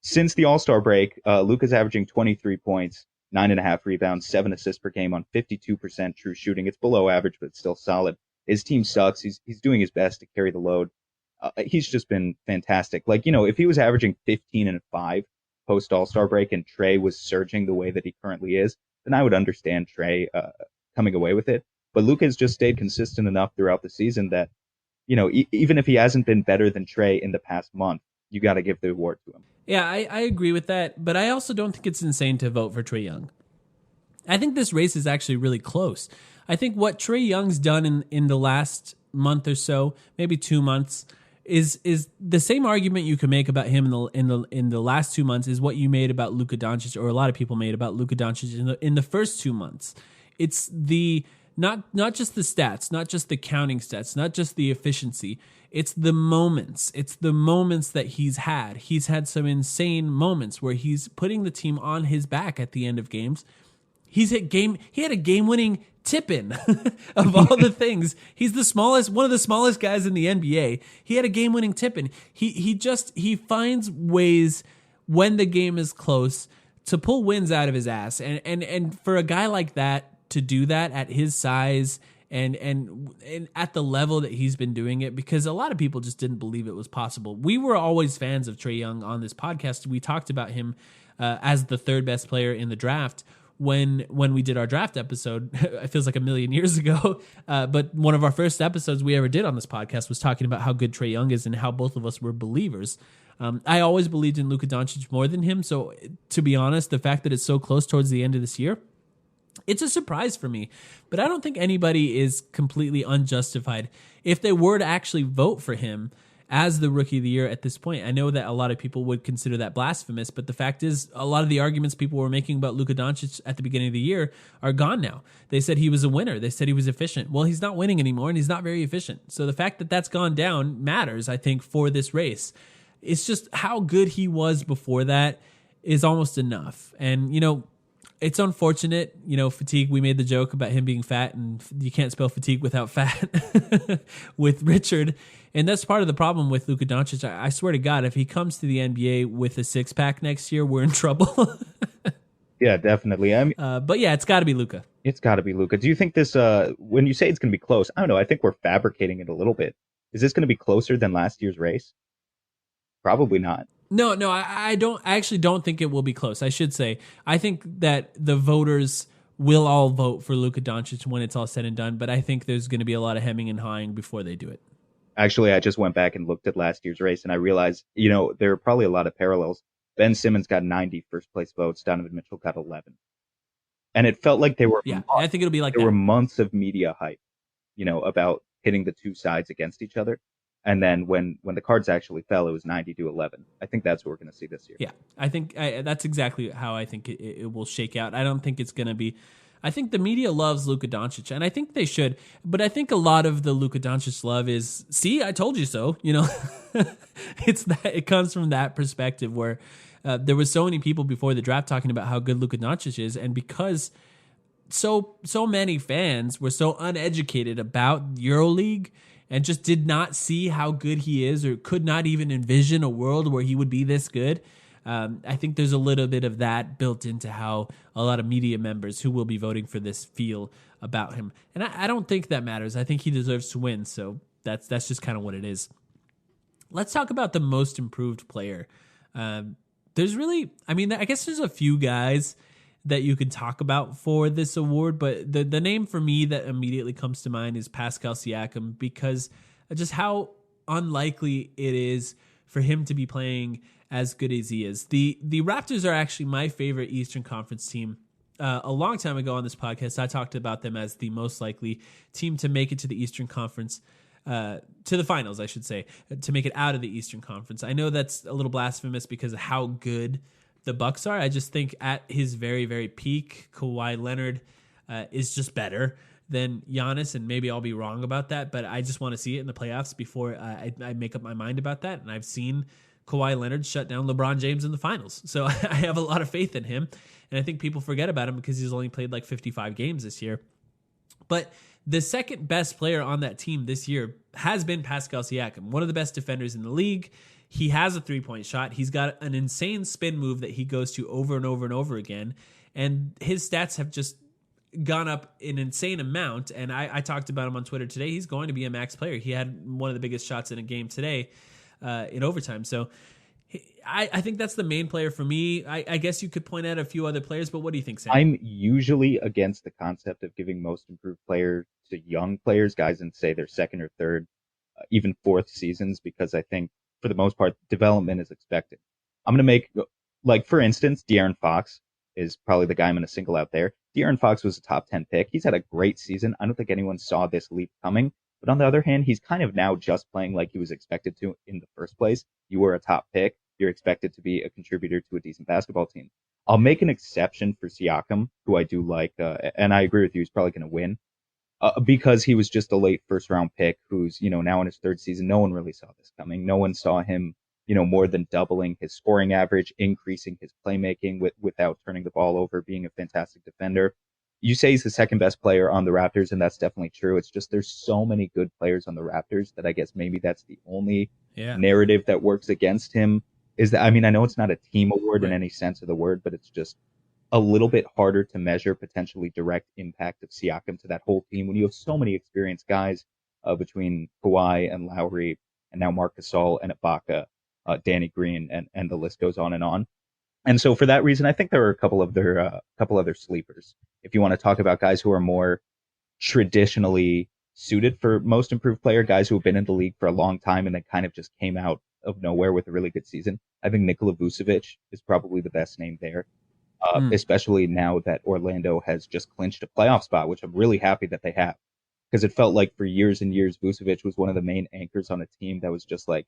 Since the All-Star break, Luka's averaging 23 points, 9.5 rebounds, 7 assists per game on 52% true shooting. It's below average, but it's still solid. His team sucks. He's doing his best to carry the load. He's just been fantastic. Like, if he was averaging 15 and 5 post All-Star break and Trae was surging the way that he currently is, then I would understand Trae coming away with it. But Luka's just stayed consistent enough throughout the season that, even if he hasn't been better than Trae in the past month, you got to give the award to him. Yeah, I agree with that, but I also don't think it's insane to vote for Trae Young. I think this race is actually really close. I think what Trae Young's done in the last month or so, maybe 2 months, is the same argument you can make about him in the last 2 months is what you made about Luka Doncic, or a lot of people made about Luka Doncic in the first 2 months. It's the not just the stats, not just the counting stats, not just the efficiency. It's the moments. It's the moments that he's had. He's had some insane moments where he's putting the team on his back at the end of games. He had a game-winning tip-in of all the things. He's one of the smallest guys in the NBA. He had a game-winning tip-in. He finds ways when the game is close to pull wins out of his ass. And for a guy like that to do that at his size and at the level that he's been doing it, because a lot of people just didn't believe it was possible. We were always fans of Trae Young on this podcast. We talked about him as the third best player in the draft when we did our draft episode. It feels like a million years ago, but one of our first episodes we ever did on this podcast was talking about how good Trae Young is and how both of us were believers. I always believed in Luka Doncic more than him, so to be honest, the fact that it's so close towards the end of this year, it's a surprise for me. But I don't think anybody is completely unjustified if they were to actually vote for him as the Rookie of the Year at this point. I know that a lot of people would consider that blasphemous, but the fact is, a lot of the arguments people were making about Luka Doncic at the beginning of the year are gone now. They said he was a winner. They said he was efficient. Well, he's not winning anymore, and he's not very efficient. So the fact that that's gone down matters, I think, for this race. It's just how good he was before that is almost enough. And, It's unfortunate, fatigue. We made the joke about him being fat, and you can't spell fatigue without fat with Richard. And that's part of the problem with Luka Doncic. I swear to God, if he comes to the NBA with a six-pack next year, we're in trouble. Yeah, definitely. I mean, but yeah, it's got to be Luka. it's got to be Luka. Do you think this, when you say it's going to be close, I don't know, I think we're fabricating it a little bit. Is this going to be closer than last year's race? Probably not. No, I don't. I actually don't think it will be close. I should say, I think that the voters will all vote for Luka Doncic when it's all said and done. But I think there's going to be a lot of hemming and hawing before they do it. Actually, I just went back and looked at last year's race, and I realized, there are probably a lot of parallels. Ben Simmons got 90 first place votes. Donovan Mitchell got 11. And it felt like Yeah, I think it'll be like there were that. months of media hype, about hitting the two sides against each other. And then when the cards actually fell, it was 90-11. I think that's what we're going to see this year. Yeah, I think that's exactly how I think it will shake out. I don't think it's going to be. I think the media loves Luka Doncic, and I think they should. But I think a lot of the Luka Doncic love is, see, I told you so. It's that it comes from that perspective where there was so many people before the draft talking about how good Luka Doncic is, and because so many fans were so uneducated about EuroLeague and just did not see how good he is, or could not even envision a world where he would be this good. I think there's a little bit of that built into how a lot of media members who will be voting for this feel about him. And I don't think that matters. I think he deserves to win. So that's just kind of what it is. Let's talk about the most improved player. There's really, I guess there's a few guys that you could talk about for this award, but the name for me that immediately comes to mind is Pascal Siakam, because just how unlikely it is for him to be playing as good as he is. The Raptors are actually my favorite Eastern Conference team. A long time ago on this podcast, I talked about them as the most likely team to make it to the Eastern Conference, to the finals, I should say, to make it out of the Eastern Conference. I know that's a little blasphemous because of how good the Bucks are. I just think at his very, very peak, Kawhi Leonard is just better than Giannis, and maybe I'll be wrong about that, but I just want to see it in the playoffs before I make up my mind about that. And I've seen Kawhi Leonard shut down LeBron James in the finals, so I have a lot of faith in him, and I think people forget about him because he's only played like 55 games this year. But the second best player on that team this year has been Pascal Siakam, one of the best defenders in the league. He has a three-point shot. He's got an insane spin move that he goes to over and over and over again. And his stats have just gone up an insane amount. And I talked about him on Twitter today. He's going to be a max player. He had one of the biggest shots in a game today in overtime. So I think that's the main player for me. I guess you could point out a few other players, but what do you think, Sam? I'm usually against the concept of giving most improved player to young players, guys in, say, their second or third, even fourth seasons, because I think, for the most part, development is expected. I'm going to make, like, for instance, De'Aaron Fox is probably the guy I'm going to single out there. De'Aaron Fox was a top 10 pick. He's had a great season. I don't think anyone saw this leap coming. But on the other hand, he's kind of now just playing like he was expected to in the first place. You were a top pick. You're expected to be a contributor to a decent basketball team. I'll make an exception for Siakam, who I do like, and I agree with you, he's probably going to win. Because he was just a late first round pick who's, now in his third season. No one really saw this coming. No one saw him, more than doubling his scoring average, increasing his playmaking without turning the ball over, being a fantastic defender. You say he's the second best player on the Raptors, and that's definitely true. It's just there's so many good players on the Raptors that I guess maybe that's the only narrative that works against him. Is that, I know it's not a team award in any sense of the word, but it's just a little bit harder to measure potentially direct impact of Siakam to that whole team when you have so many experienced guys between Kawhi and Lowry and now Marc Gasol and Ibaka, Danny Green, and the list goes on and on. And so for that reason, I think there are a couple other sleepers. If you want to talk about guys who are more traditionally suited for most improved player, guys who have been in the league for a long time and then kind of just came out of nowhere with a really good season, I think Nikola Vucevic is probably the best name there. Especially now that Orlando has just clinched a playoff spot, which I'm really happy that they have, because it felt like for years and years, Vucevic was one of the main anchors on a team that was just like,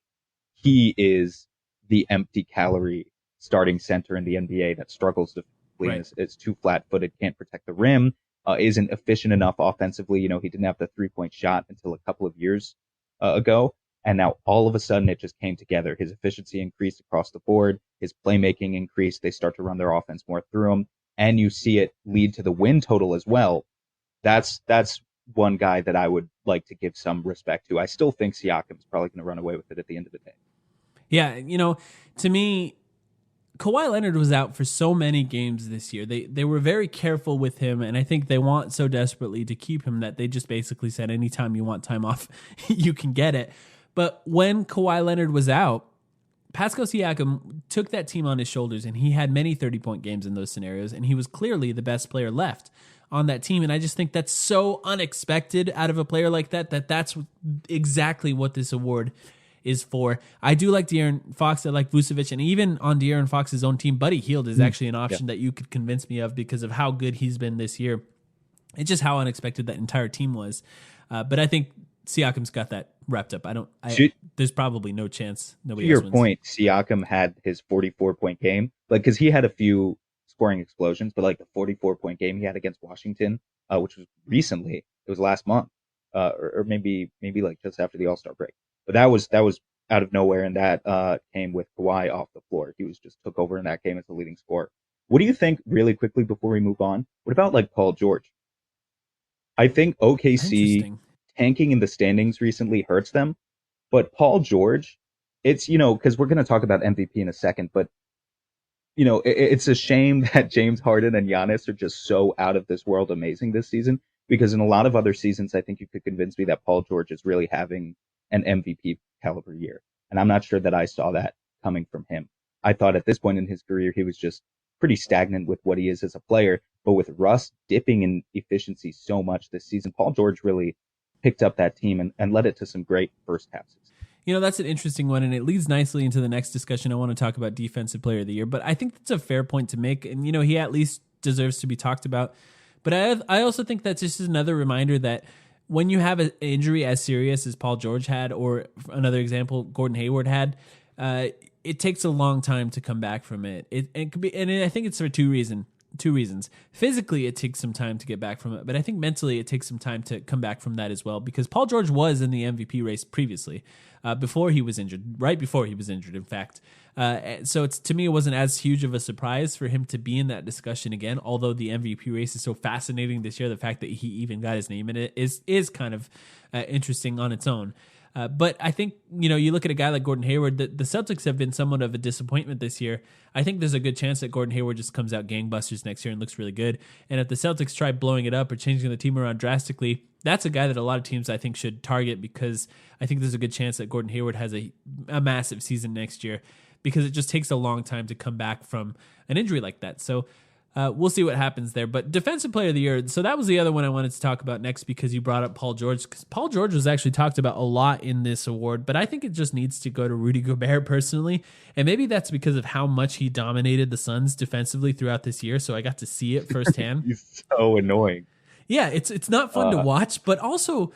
he is the empty calorie starting center in the NBA that struggles to is too flat-footed, can't protect the rim, isn't efficient enough offensively. He didn't have the three-point shot until a couple of years ago. And now all of a sudden it just came together. His efficiency increased across the board. His playmaking increased. They start to run their offense more through him. and you see it lead to the win total as well, that's one guy that I would like to give some respect to. I still think Siakam's probably going to run away with it at the end of the day. Yeah, to me, Kawhi Leonard was out for so many games this year. They were very careful with him, and I think they want so desperately to keep him that they just basically said, anytime you want time off, you can get it. But when Kawhi Leonard was out, Pascal Siakam took that team on his shoulders, and he had many 30-point games in those scenarios, and he was clearly the best player left on that team. And I just think that's so unexpected out of a player like that's exactly what this award is for. I do like De'Aaron Fox. I like Vucevic, and even on De'Aaron Fox's own team, Buddy Hield is actually an option that you could convince me of because of how good he's been this year. It's just how unexpected that entire team was. But I think Siakam's got that wrapped up. There's probably no chance nobody else wins. To your point, Siakam had his 44-point game, because he had a few scoring explosions, but like the 44-point game he had against Washington, which was recently, it was last month, or maybe like just after the All-Star break. But that was out of nowhere, and that came with Kawhi off the floor. He just took over in that game as the leading scorer. What do you think, really quickly before we move on? What about like Paul George? I think OKC tanking in the standings recently hurts them, but Paul George, it's, because we're going to talk about MVP in a second, but it's a shame that James Harden and Giannis are just so out of this world amazing this season, because in a lot of other seasons, I think you could convince me that Paul George is really having an MVP caliber year. And I'm not sure that I saw that coming from him. I thought at this point in his career, he was just pretty stagnant with what he is as a player. But with Russ dipping in efficiency so much this season, Paul George really picked up that team and led it to some great first halves. That's an interesting one, and it leads nicely into the next discussion. I want to talk about Defensive Player of the Year, but I think that's a fair point to make, and he at least deserves to be talked about. But I also think that's just another reminder that when you have an injury as serious as Paul George had, or another example, Gordon Hayward had, it takes a long time to come back from it. It could be, and I think it's for two reasons. Physically, it takes some time to get back from it, but I think mentally it takes some time to come back from that as well, because Paul George was in the MVP race previously, before he was injured, right before he was injured, in fact. So to me, it wasn't as huge of a surprise for him to be in that discussion again, although the MVP race is so fascinating this year. The fact that he even got his name in it is kind of interesting on its own. But I think, you look at a guy like Gordon Hayward, the Celtics have been somewhat of a disappointment this year. I think there's a good chance that Gordon Hayward just comes out gangbusters next year and looks really good. And if the Celtics try blowing it up or changing the team around drastically, that's a guy that a lot of teams, I think, should target, because I think there's a good chance that Gordon Hayward has a massive season next year, because it just takes a long time to come back from an injury like that. So we'll see what happens there. But Defensive Player of the Year, so that was the other one I wanted to talk about next, because you brought up Paul George. Because Paul George was actually talked about a lot in this award, but I think it just needs to go to Rudy Gobert personally. And maybe that's because of how much he dominated the Suns defensively throughout this year, so I got to see it firsthand. He's so annoying. Yeah, it's not fun to watch, but also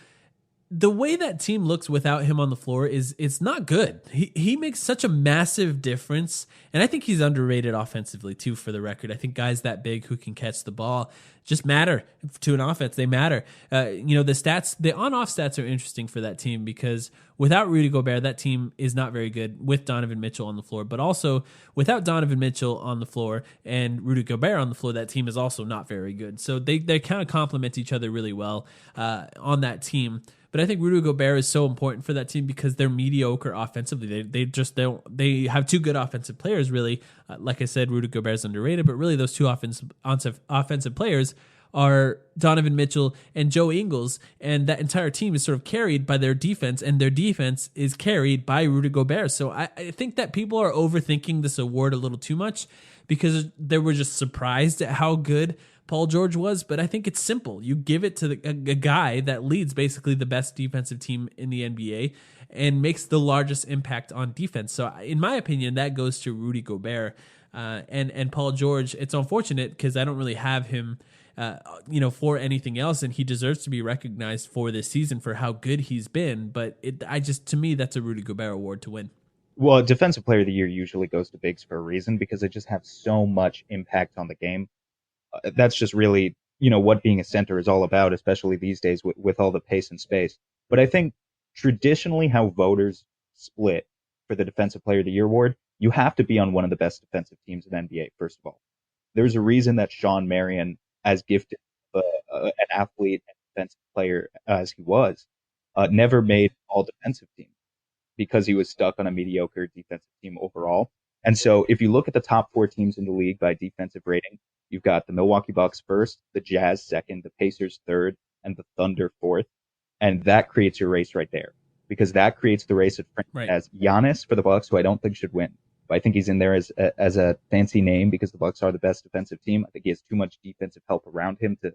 the way that team looks without him on the floor it's not good. He makes such a massive difference, and I think he's underrated offensively too, for the record. I think guys that big who can catch the ball just matter to an offense. They matter. The stats, the on-off stats are interesting for that team, because without Rudy Gobert, that team is not very good with Donovan Mitchell on the floor. But also without Donovan Mitchell on the floor and Rudy Gobert on the floor, that team is also not very good. So they kind of complement each other really well on that team. But I think Rudy Gobert is so important for that team because they're mediocre offensively. They have two good offensive players, really. Like I said, Rudy Gobert is underrated, but really those two offensive players are Donovan Mitchell and Joe Ingles, and that entire team is sort of carried by their defense, and their defense is carried by Rudy Gobert. So I think that people are overthinking this award a little too much, because they were just surprised at how good Paul George was, but I think it's simple. You give it to a guy that leads basically the best defensive team in the NBA and makes the largest impact on defense. So in my opinion, that goes to Rudy Gobert. And Paul George, it's unfortunate because I don't really have him for anything else, and he deserves to be recognized for this season for how good he's been. But to me, that's a Rudy Gobert award to win. Well, Defensive Player of the Year usually goes to bigs for a reason, because they just have so much impact on the game. That's just really, what being a center is all about, especially these days with all the pace and space. But I think traditionally how voters split for the Defensive Player of the Year award, you have to be on one of the best defensive teams in the NBA, first of all. There's a reason that Sean Marion, as gifted an athlete and defensive player as he was, never made all defensive team because he was stuck on a mediocre defensive team overall. And so if you look at the top 4 teams in the league by defensive rating, you've got the Milwaukee Bucks first, the Jazz second, the Pacers third, and the Thunder fourth. And that creates your race right there, because that creates the race as Giannis for the Bucks, who I don't think should win. But I think he's in there as a fancy name because the Bucks are the best defensive team. I think he has too much defensive help around him to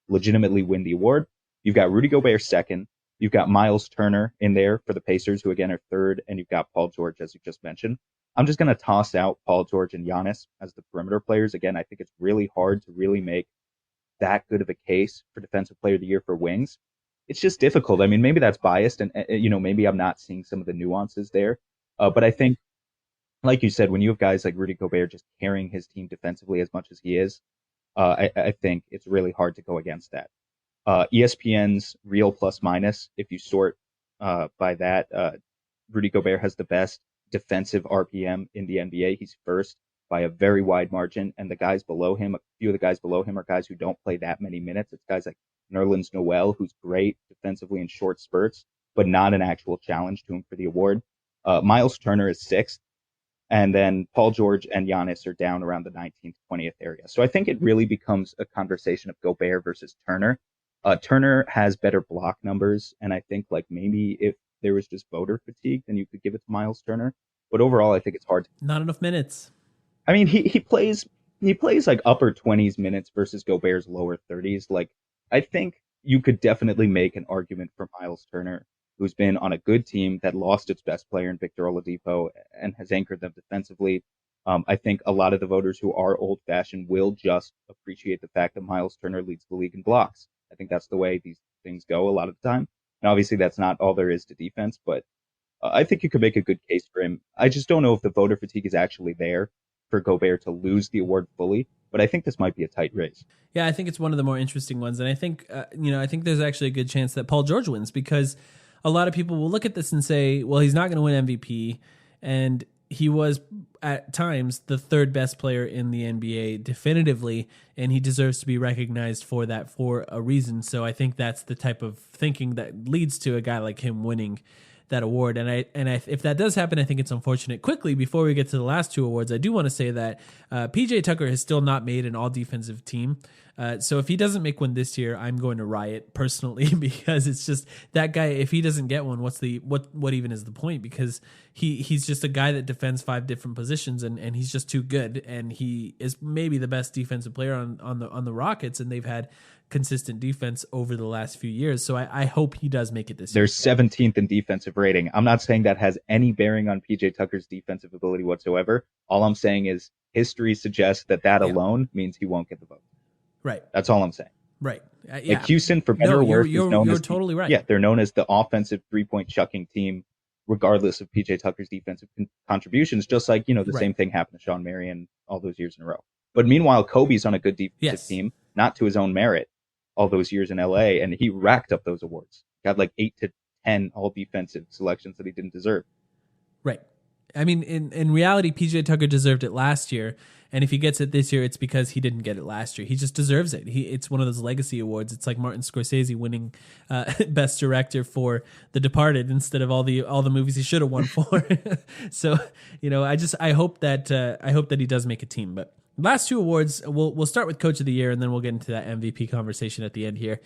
legitimately win the award. You've got Rudy Gobert second. You've got Miles Turner in there for the Pacers, who again are third. And you've got Paul George, as you just mentioned. I'm just going to toss out Paul George and Giannis as the perimeter players. Again, I think it's really hard to really make that good of a case for Defensive Player of the Year for wings. It's just difficult. I mean, maybe that's biased and, maybe I'm not seeing some of the nuances there. But I think, like you said, when you have guys like Rudy Gobert just carrying his team defensively as much as he is, I think it's really hard to go against that. ESPN's real plus minus, if you sort by that, Rudy Gobert has the best defensive RPM in the NBA. He's first by a very wide margin, and the guys below him, a few of the guys below him are guys who don't play that many minutes. It's guys like Nerlens Noel, who's great defensively in short spurts, but not an actual challenge to him for the award. Miles Turner is sixth, and then Paul George and Giannis are down around the 19th, 20th area. So I think it really becomes a conversation of Gobert versus Turner. Turner has better block numbers, and I think like maybe if there was just voter fatigue, then you could give it to Miles Turner. But overall, I think it's hard. Not enough minutes. I mean, he plays like upper 20s minutes versus Gobert's lower 30s. Like, I think you could definitely make an argument for Miles Turner, who's been on a good team that lost its best player in Victor Oladipo and has anchored them defensively. I think a lot of the voters who are old fashioned will just appreciate the fact that Miles Turner leads the league in blocks. I think that's the way these things go a lot of the time. And obviously that's not all there is to defense, but I think you could make a good case for him. I just don't know if the voter fatigue is actually there for Gobert to lose the award fully, but I think this might be a tight race. Yeah, I think it's one of the more interesting ones. And I think, I think there's actually a good chance that Paul George wins, because a lot of people will look at this and say, well, he's not going to win MVP. And he was at times the third best player in the NBA definitively, and he deserves to be recognized for that for a reason. So I think that's the type of thinking that leads to a guy like him winning that award. And if that does happen, I think it's unfortunate. Quickly, before we get to the last two awards, I do want to say that PJ Tucker has still not made an all defensive team. So if he doesn't make one this year, I'm going to riot personally, because it's just that guy. If he doesn't get one, what even is the point? Because he's just a guy that defends 5 different positions, and he's just too good. And he is maybe the best defensive player on the Rockets, and they've had consistent defense over the last few years. So I hope he does make it this year. They're 17th in defensive rating. I'm not saying that has any bearing on PJ Tucker's defensive ability whatsoever. All I'm saying is history suggests that alone means he won't get the vote. Right. That's all I'm saying. Right. Like Houston, for better or worse, you're totally right. Yeah, they're known as the offensive 3-point chucking team, regardless of PJ Tucker's defensive contributions. Just like, the same thing happened to Sean Marion all those years in a row. But meanwhile, Kobe's on a good defensive team, not to his own merit, all those years in LA, and he racked up those awards. Got like 8 to 10 all defensive selections that he didn't deserve. Right. I mean, in reality, PJ Tucker deserved it last year, and if he gets it this year, it's because he didn't get it last year. He just deserves it. It's one of those legacy awards. It's like Martin Scorsese winning Best Director for The Departed instead of all the movies he should have won for. So, I hope that he does make a team. But last two awards, we'll start with Coach of the Year, and then we'll get into that MVP conversation at the end here.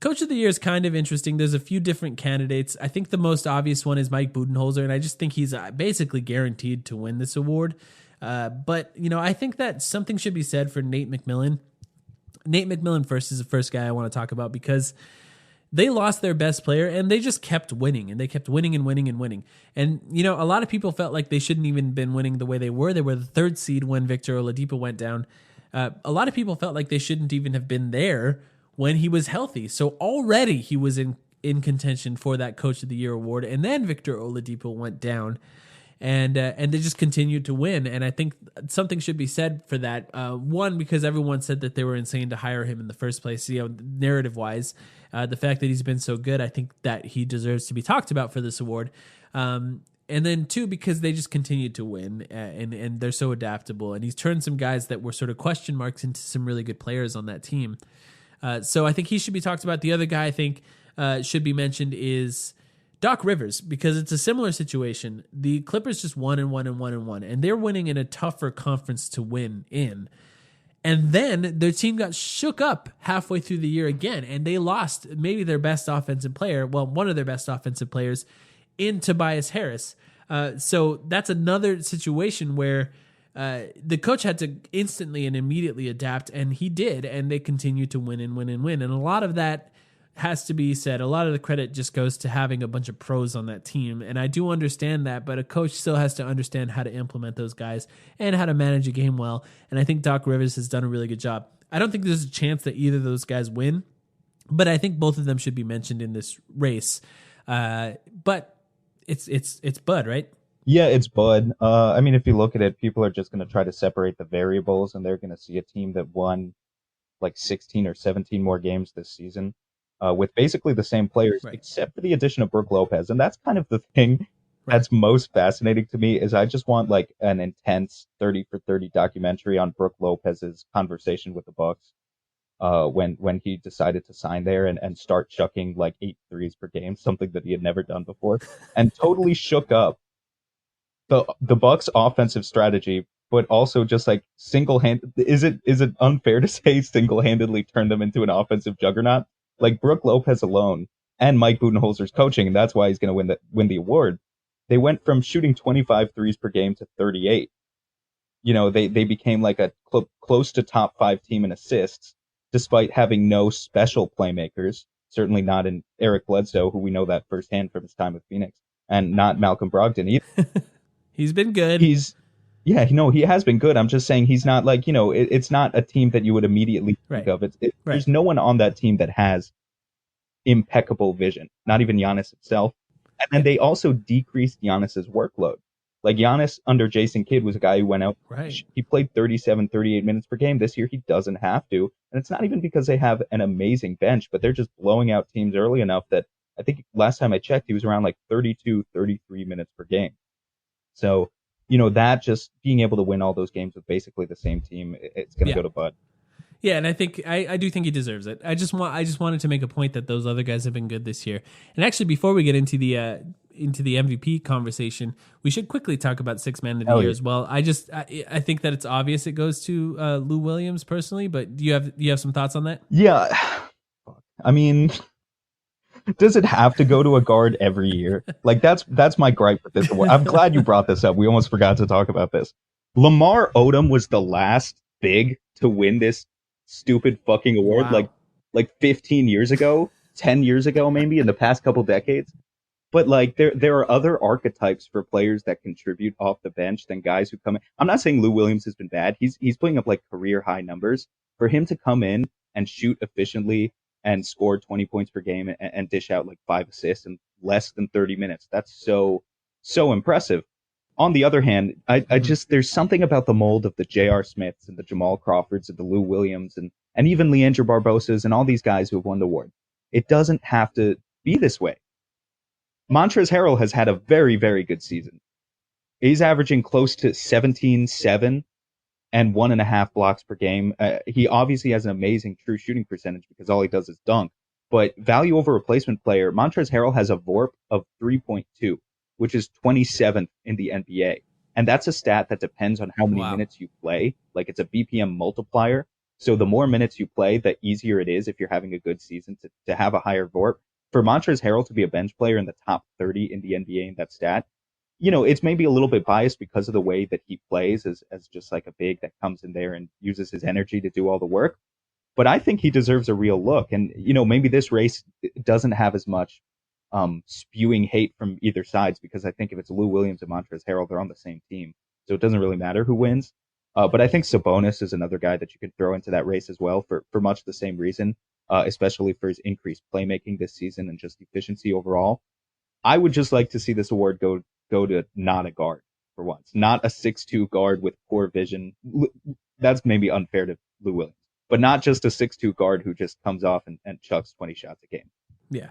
Coach of the Year is kind of interesting. There's a few different candidates. I think the most obvious one is Mike Budenholzer, and I just think he's basically guaranteed to win this award. But I think that something should be said for Nate McMillan. Nate McMillan first is the first guy I want to talk about, because they lost their best player and they just kept winning, and they kept winning and winning and winning. And, a lot of people felt like they shouldn't even been winning the way they were. They were the 3rd seed when Victor Oladipo went down. A lot of people felt like they shouldn't even have been there when he was healthy. So already he was in contention for that Coach of the Year award. And then Victor Oladipo went down, and they just continued to win. And I think something should be said for that. One, because everyone said that they were insane to hire him in the first place, narrative wise. The fact that he's been so good, I think that he deserves to be talked about for this award. And then 2, because they just continued to win, and they're so adaptable. And he's turned some guys that were sort of question marks into some really good players on that team. So I think he should be talked about. The other guy I think should be mentioned is Doc Rivers, because it's a similar situation. The Clippers just won and won and won and won, and they're winning in a tougher conference to win in. And then their team got shook up halfway through the year again, and they lost maybe their best offensive player, well, one of their best offensive players, in Tobias Harris. So that's another situation where the coach had to instantly and immediately adapt, and he did, and they continued to win and win and win. And a lot of that has to be said. A lot of the credit just goes to having a bunch of pros on that team, and I do understand that, but a coach still has to understand how to implement those guys and how to manage a game well, and I think Doc Rivers has done a really good job. I don't think there's a chance that either of those guys win, but I think both of them should be mentioned in this race. But it's Bud, right? Yeah, it's Bud. I mean, if you look at it, people are just going to try to separate the variables, and they're going to see a team that won like 16 or 17 more games this season with basically the same players, Right. except for the addition of Brook Lopez. And that's kind of the thing that's most fascinating to me is I just want like an intense 30 for 30 documentary on Brook Lopez's conversation with the Bucks when he decided to sign there and start chucking like 8 threes per game, something that he had never done before, and totally shook up the Bucks offensive strategy, but also just like single-handed. Is it unfair to say single-handedly turned them into an offensive juggernaut? Like Brook Lopez alone and Mike Budenholzer's coaching, and that's why he's going to win the award. They went from shooting 25 threes per game to 38. You know, they became like a close to top 5 team in assists, despite having no special playmakers. Certainly not in Eric Bledsoe, who we know that firsthand from his time with Phoenix, and not Malcolm Brogdon either. He's been good. He has been good. I'm just saying he's not like, it's not a team that you would immediately think of. There's no one on that team that has impeccable vision, not even Giannis himself. And then they also decreased Giannis's workload. Like Giannis under Jason Kidd was a guy who went out. Right. He played 37, 38 minutes per game. This year he doesn't have to. And it's not even because they have an amazing bench, but they're just blowing out teams early enough that I think last time I checked, he was around like 32, 33 minutes per game. So, that just being able to win all those games with basically the same team, it's going to go to Bud. Yeah, and I think I do think he deserves it. I just wanted to make a point that those other guys have been good this year. And actually, before we get into the MVP conversation, we should quickly talk about Sixth Man of the Year as well. I think that it's obvious it goes to Lou Williams personally, but do you have some thoughts on that? Yeah, I mean, does it have to go to a guard every year? Like that's my gripe with this award. I'm glad you brought this up. We almost forgot to talk about this. Lamar Odom was the last big to win this stupid fucking award. Wow. like 15 years ago, 10 years ago, maybe in the past couple decades. But like there are other archetypes for players that contribute off the bench than guys who come in. I'm not saying Lou Williams has been bad. He's putting up like career high numbers. For him to come in and shoot efficiently and score 20 points per game and dish out like 5 assists in less than 30 minutes, that's so impressive. On the other hand, I just, there's something about the mold of the J.R. Smiths and the Jamal Crawfords and the Lou Williams and even Leandro Barbosas and all these guys who have won the award. It doesn't have to be this way. Montrezl Harrell has had a very, very good season. He's averaging close to 17-7 and 1.5 blocks per game. He obviously has an amazing true shooting percentage because all he does is dunk. But value over replacement player, Montrezl Harrell has a VORP of 3.2. which is 27th in the NBA. And that's a stat that depends on how many minutes you play. Like it's a BPM multiplier. So the more minutes you play, the easier it is if you're having a good season to have a higher VORP. For Montrezl Harrell to be a bench player in the top 30 in the NBA in that stat, it's maybe a little bit biased because of the way that he plays as just like a big that comes in there and uses his energy to do all the work. But I think he deserves a real look. And, maybe this race doesn't have as much spewing hate from either sides because I think if it's Lou Williams and Montrezl Harrell, they're on the same team. So it doesn't really matter who wins. But I think Sabonis is another guy that you could throw into that race as well for much the same reason, especially for his increased playmaking this season and just efficiency overall. I would just like to see this award go to not a guard for once, not a 6'2" guard with poor vision. That's maybe unfair to Lou Williams, but not just a 6'2" guard who just comes off and chucks 20 shots a game. Yeah.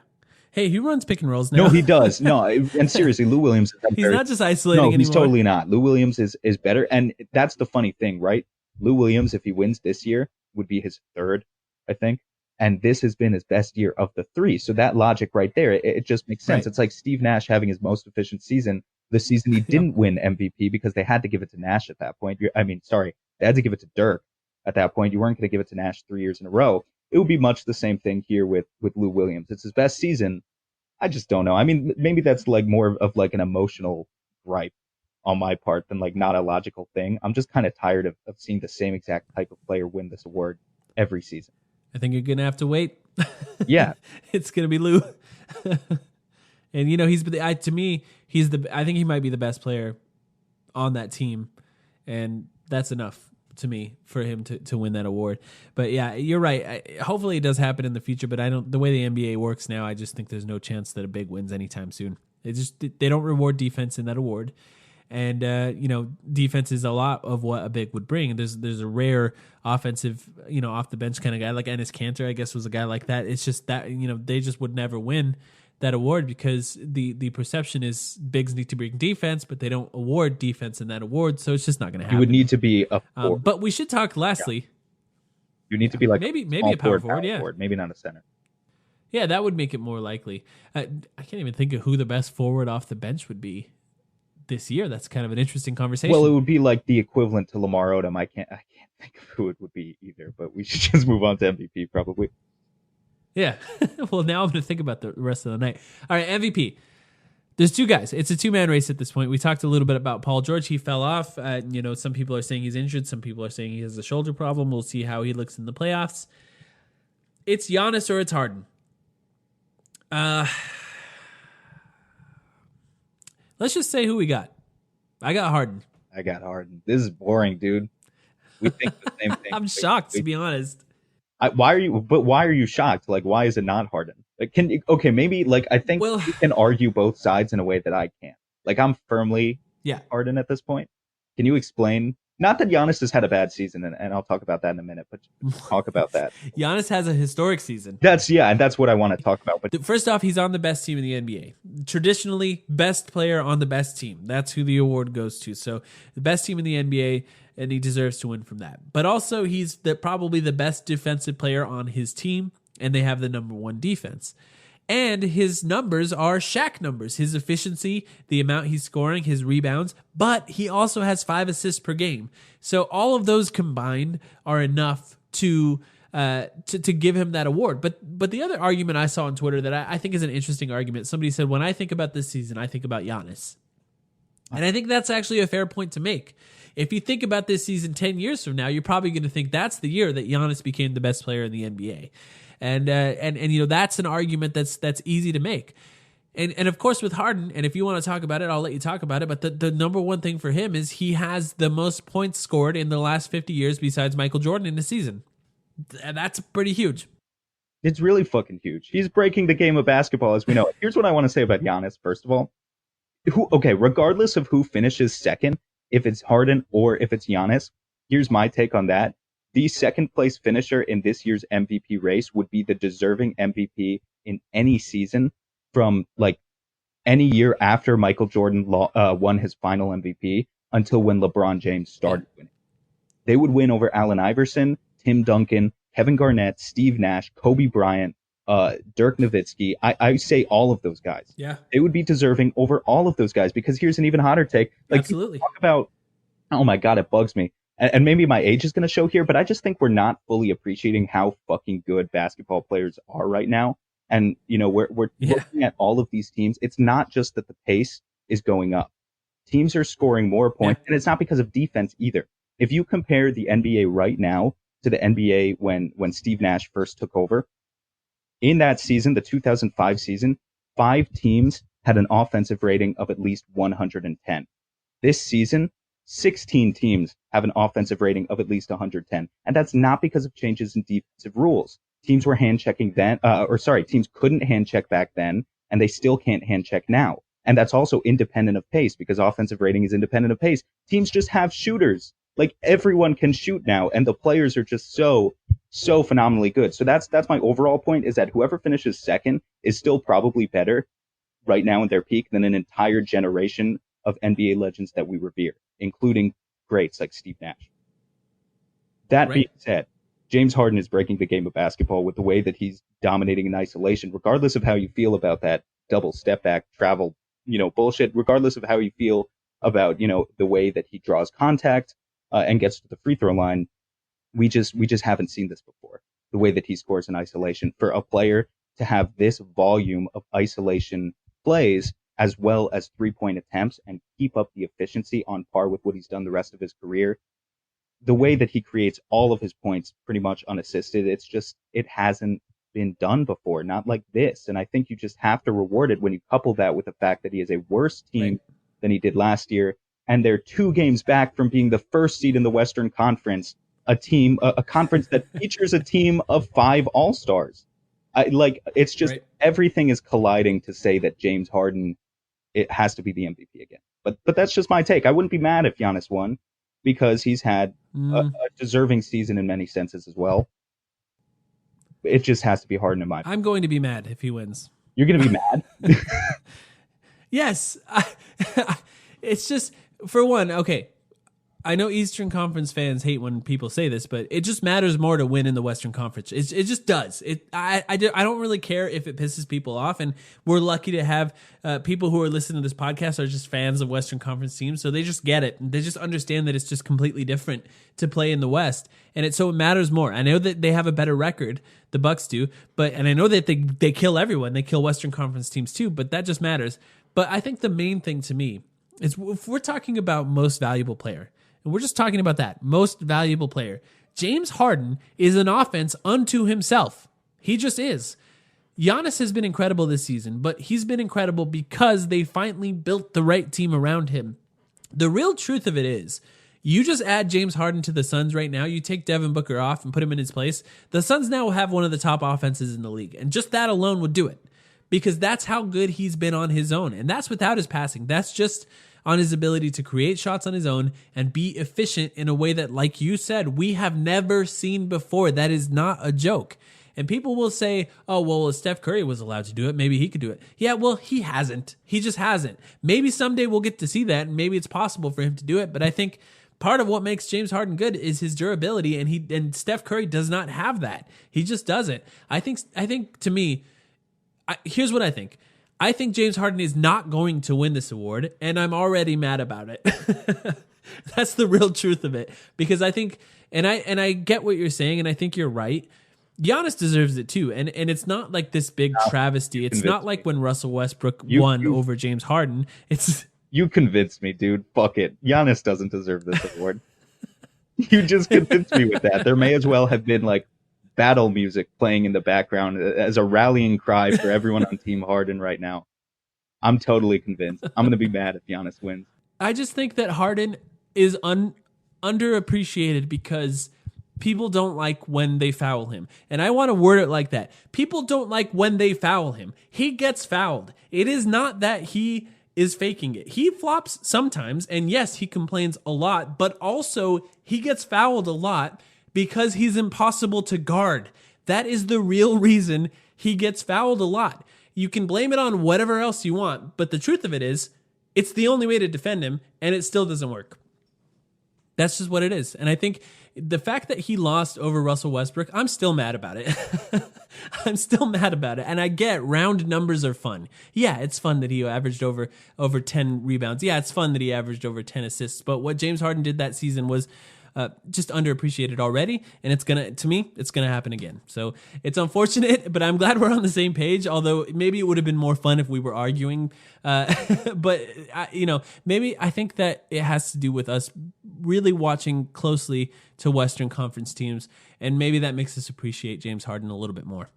Hey, he runs pick and rolls now. No, he does. No, and seriously, Lou Williams is He's not just isolating no, he's anymore. totally not. Lou Williams is better, and that's the funny thing, right? Lou Williams, if he wins this year, would be his third, I think, and this has been his best year of the three. So that logic right there, it just makes sense. Right. It's like Steve Nash having his most efficient season, the season he didn't win MVP because they had to give it to Nash at that point. They had to give it to Dirk at that point. You weren't going to give it to Nash 3 years in a row. It would be much the same thing here with Lou Williams. It's his best season. I just don't know. I mean, maybe that's like more of like an emotional gripe on my part than like not a logical thing. I'm just kind of tired of seeing the same exact type of player win this award every season. I think you're gonna have to wait. Yeah. It's gonna be Lou. And you know, to me, I think he might be the best player on that team, and that's enough to me for him to win that award. But yeah, you're right. Hopefully it does happen in the future, but the way the NBA works now, I just think there's no chance that a big wins anytime soon. They don't reward defense in that award. And defense is a lot of what a big would bring. There's a rare offensive, off the bench kind of guy like Enes Kanter, I guess, was a guy like that. It's just that they just would never win that award because the perception is bigs need to bring defense, but they don't award defense in that award, so it's just not going to happen. You would need to be a forward. But we should talk lastly. You need to be like maybe small a power forward, yeah. forward, maybe not a center. Yeah, that would make it more likely. I can't even think of who the best forward off the bench would be this year. That's kind of an interesting conversation. Well, it would be like the equivalent to Lamar Odom. I can't think of who it would be either, but we should just move on to MVP probably. Yeah. Well, now I'm going to think about the rest of the night. All right, MVP. There's two guys. It's a two-man race at this point. We talked a little bit about Paul George. He fell off. Some people are saying he's injured. Some people are saying he has a shoulder problem. We'll see how he looks in the playoffs. It's Giannis or it's Harden. Let's just say who we got. I got Harden. I got Harden. This is boring, dude. We think the same thing. I'm shocked, to be honest. Why are you shocked? Like, why is it not Harden? Like, maybe like I think you can argue both sides in a way that I can't. Like, I'm firmly Harden at this point. Can you explain? Not that Giannis has had a bad season, and I'll talk about that in a minute, but talk about that. Giannis has a historic season. And that's what I want to talk about. But first off, he's on the best team in the NBA. Traditionally, best player on the best team. That's who the award goes to. So the best team in the NBA, and he deserves to win from that. But also, he's probably the best defensive player on his team, and they have the number one defense. And his numbers are Shaq numbers, his efficiency, the amount he's scoring, his rebounds, but he also has 5 assists per game. So all of those combined are enough to give him that award. But the other argument I saw on Twitter that I think is an interesting argument, somebody said, when I think about this season, I think about Giannis. And I think that's actually a fair point to make. If you think about this season 10 years from now, you're probably going to think that's the year that Giannis became the best player in the NBA. And that's an argument that's easy to make. And of course with Harden, and if you want to talk about it, I'll let you talk about it, but the number one thing for him is he has the most points scored in the last 50 years besides Michael Jordan in a season. That's pretty huge. It's really fucking huge. He's breaking the game of basketball as we know it. Here's what I want to say about Giannis, first of all. Regardless of who finishes second, if it's Harden or if it's Giannis, here's my take on that. The second place finisher in this year's MVP race would be the deserving MVP in any season from like any year after Michael Jordan won his final MVP until when LeBron James started winning. They would win over Allen Iverson, Tim Duncan, Kevin Garnett, Steve Nash, Kobe Bryant, Dirk Nowitzki. I say all of those guys. Yeah. They would be deserving over all of those guys because here's an even hotter take. Like, absolutely. Talk about, oh my God, it bugs me. And maybe my age is going to show here, but I just think we're not fully appreciating how fucking good basketball players are right now. And, we're looking at all of these teams. It's not just that the pace is going up. Teams are scoring more points, and it's not because of defense either. If you compare the NBA right now to the NBA when Steve Nash first took over, in that season, the 2005 season, 5 teams had an offensive rating of at least 110. This season, 16 teams have an offensive rating of at least 110. And that's not because of changes in defensive rules. Teams were hand checking then, teams couldn't hand check back then, and they still can't hand check now. And that's also independent of pace because offensive rating is independent of pace. Teams just have shooters Like everyone can shoot now, and the players are just so phenomenally good. So that's my overall point, is that whoever finishes second is still probably better right now in their peak than an entire generation of NBA legends that we revere, including greats like Steve Nash. That Right. being said, James Harden is breaking the game of basketball with the way that he's dominating in isolation, regardless of how you feel about that double step back travel, bullshit, regardless of how you feel about, the way that he draws contact and gets to the free throw line. We just haven't seen this before. The way that he scores in isolation, for a player to have this volume of isolation plays as well as 3-point attempts and keep up the efficiency on par with what he's done the rest of his career. The way that he creates all of his points pretty much unassisted, it hasn't been done before, not like this. And I think you just have to reward it when you couple that with the fact that he is a worse team than he did last year. And they're 2 games back from being the first seed in the Western Conference, a conference that features a team of 5 All-Stars. It's just everything is colliding to say that James Harden, it has to be the MVP again. But that's just my take. I wouldn't be mad if Giannis won, because he's had a deserving season in many senses as well. It just has to be Harden in my opinion. I'm going to be mad if he wins. You're going to be mad? Yes. It's just, for one, okay, I know Eastern Conference fans hate when people say this, but it just matters more to win in the Western Conference. It just does. I don't really care if it pisses people off, and we're lucky to have people who are listening to this podcast are just fans of Western Conference teams, so they just get it. They just understand that it's just completely different to play in the West, and so it matters more. I know that they have a better record, the Bucks do, and I know that they kill everyone. They kill Western Conference teams too, but that just matters. But I think the main thing to me is, if we're talking about most valuable player, and we're just talking about that, most valuable player, James Harden is an offense unto himself. He just is. Giannis has been incredible this season, but he's been incredible because they finally built the right team around him. The real truth of it is, you just add James Harden to the Suns right now, you take Devin Booker off and put him in his place, the Suns now have one of the top offenses in the league, and just that alone would do it, because that's how good he's been on his own, and that's without his passing. That's just on his ability to create shots on his own and be efficient in a way that, like you said, we have never seen before. That is not a joke. And people will say, oh, well, if Steph Curry was allowed to do it, maybe he could do it. Yeah, well, he hasn't. He just hasn't. Maybe someday we'll get to see that, and maybe it's possible for him to do it. But I think part of what makes James Harden good is his durability, and Steph Curry does not have that. He just doesn't. I think to me, here's what I think. I think James Harden is not going to win this award, and I'm already mad about it. That's the real truth of it, because I think, and I get what you're saying, and I think you're right. Giannis deserves it too, and it's not like this big travesty. It's not like when Russell Westbrook won over James Harden. You convinced me, dude. Fuck it. Giannis doesn't deserve this award. You just convinced me with that. There may as well have been like battle music playing in the background as a rallying cry for everyone on Team Harden right now. I'm totally convinced. I'm going to be mad if Giannis wins. I just think that Harden is underappreciated because people don't like when they foul him. And I want to word it like that. People don't like when they foul him. He gets fouled. It is not that he is faking it. He flops sometimes, and yes, he complains a lot, but also he gets fouled a lot because he's impossible to guard. That is the real reason he gets fouled a lot. You can blame it on whatever else you want, but the truth of it is, it's the only way to defend him, and it still doesn't work. That's just what it is. And I think the fact that he lost over Russell Westbrook, I'm still mad about it. I'm still mad about it. And I get round numbers are fun. Yeah, it's fun that he averaged over 10 rebounds. Yeah, it's fun that he averaged over 10 assists. But what James Harden did that season was just underappreciated already, and it's gonna happen again. So it's unfortunate, but I'm glad we're on the same page. Although maybe it would have been more fun if we were arguing. But maybe I think that it has to do with us really watching closely to Western Conference teams, and maybe that makes us appreciate James Harden a little bit more.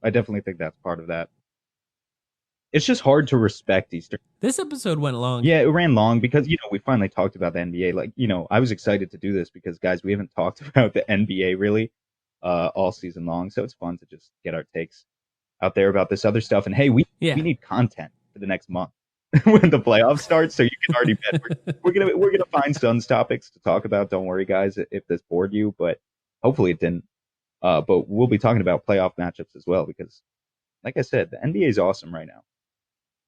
I definitely think that's part of that. It's just hard to respect Eastern. This episode went long. Yeah, it ran long because, we finally talked about the NBA. Like, I was excited to do this because, guys, we haven't talked about the NBA really all season long. So it's fun to just get our takes out there about this other stuff. And, hey, we need content for the next month. when the playoffs start. So you can already bet we're gonna find Suns topics to talk about. Don't worry, guys, if this bored you, but hopefully it didn't. But we'll be talking about playoff matchups as well because, like I said, the NBA is awesome right now.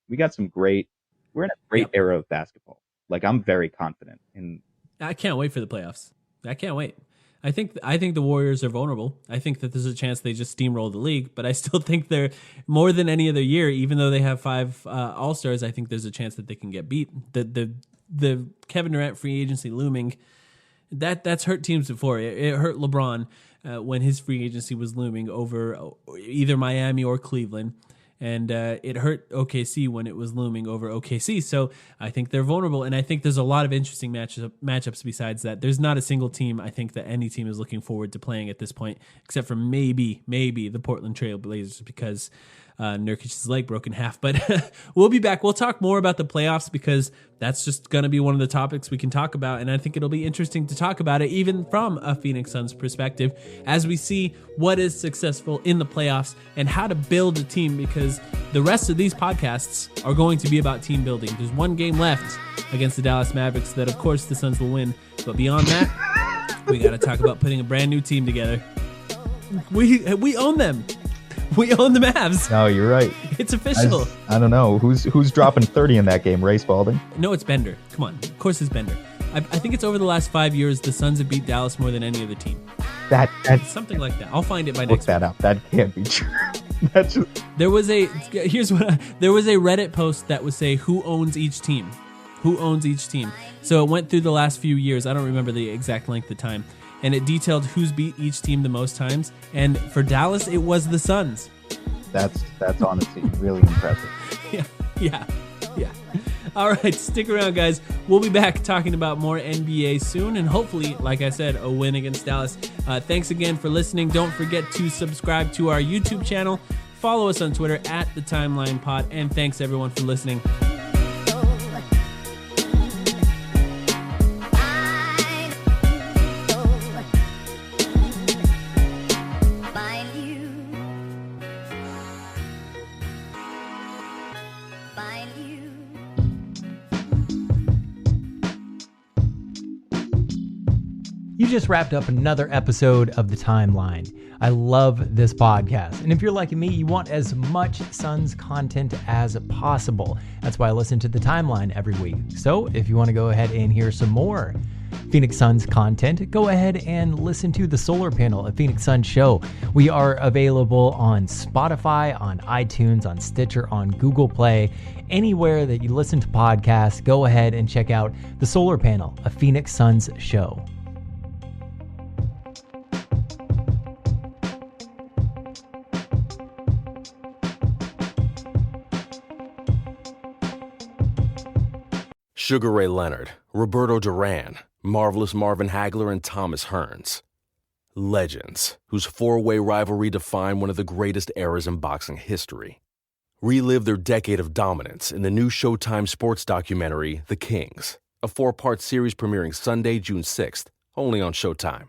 We're in a great era of basketball. Like, I'm very confident in. I can't wait for the playoffs. I can't wait. I think the Warriors are vulnerable. I think that there's a chance they just steamroll the league, but I still think they're more than any other year. Even though they have 5 All-Stars, I think there's a chance that they can get beat. The Kevin Durant free agency looming, that's hurt teams before. It hurt LeBron when his free agency was looming over either Miami or Cleveland. And it hurt OKC when it was looming over OKC. So I think they're vulnerable. And I think there's a lot of interesting matchups besides that. There's not a single team I think that any team is looking forward to playing at this point, except for maybe the Portland Trail Blazers because Nurkic's leg broke in half. But we'll be back. We'll talk more about the playoffs because that's just going to be one of the topics we can talk about. And I think it'll be interesting to talk about it even from a Phoenix Suns perspective as we see what is successful in the playoffs and how to build a team, because the rest of these podcasts are going to be about team building. There's one game left against the Dallas Mavericks that, of course, the Suns will win. But beyond that, we got to talk about putting a brand new team together. We own them. We own the Mavs. No, you're right. It's official. I don't know. Who's dropping 30 in that game? Ray Spalding? No, it's Bender. Come on. Of course it's Bender. I think it's over the last 5 years, the Suns have beat Dallas more than any other team. That's something like that. I'll find it by look next that week. up. That can't be true. That's just... There was a Reddit post that would say who owns each team. Who owns each team? So it went through the last few years. I don't remember the exact length of time. And it detailed who's beat each team the most times. And for Dallas, it was the Suns. That's honestly really impressive. Yeah. All right, stick around, guys. We'll be back talking about more NBA soon, and hopefully, like I said, a win against Dallas. Thanks again for listening. Don't forget to subscribe to our YouTube channel. Follow us on Twitter at The Timeline Pod, and thanks everyone for listening. You just wrapped up another episode of The Timeline. I love this podcast. And if you're like me, you want as much Suns content as possible. That's why I listen to The Timeline every week. So if you want to go ahead and hear some more Phoenix Suns content, go ahead and listen to The Solar Panel, a Phoenix Suns show. We are available on Spotify, on iTunes, on Stitcher, on Google Play. Anywhere that you listen to podcasts, go ahead and check out The Solar Panel, a Phoenix Suns show. Sugar Ray Leonard, Roberto Duran, Marvelous Marvin Hagler, and Thomas Hearns. Legends, whose four-way rivalry defined one of the greatest eras in boxing history. Relive their decade of dominance in the new Showtime sports documentary, The Kings, a 4-part series premiering Sunday, June 6th, only on Showtime.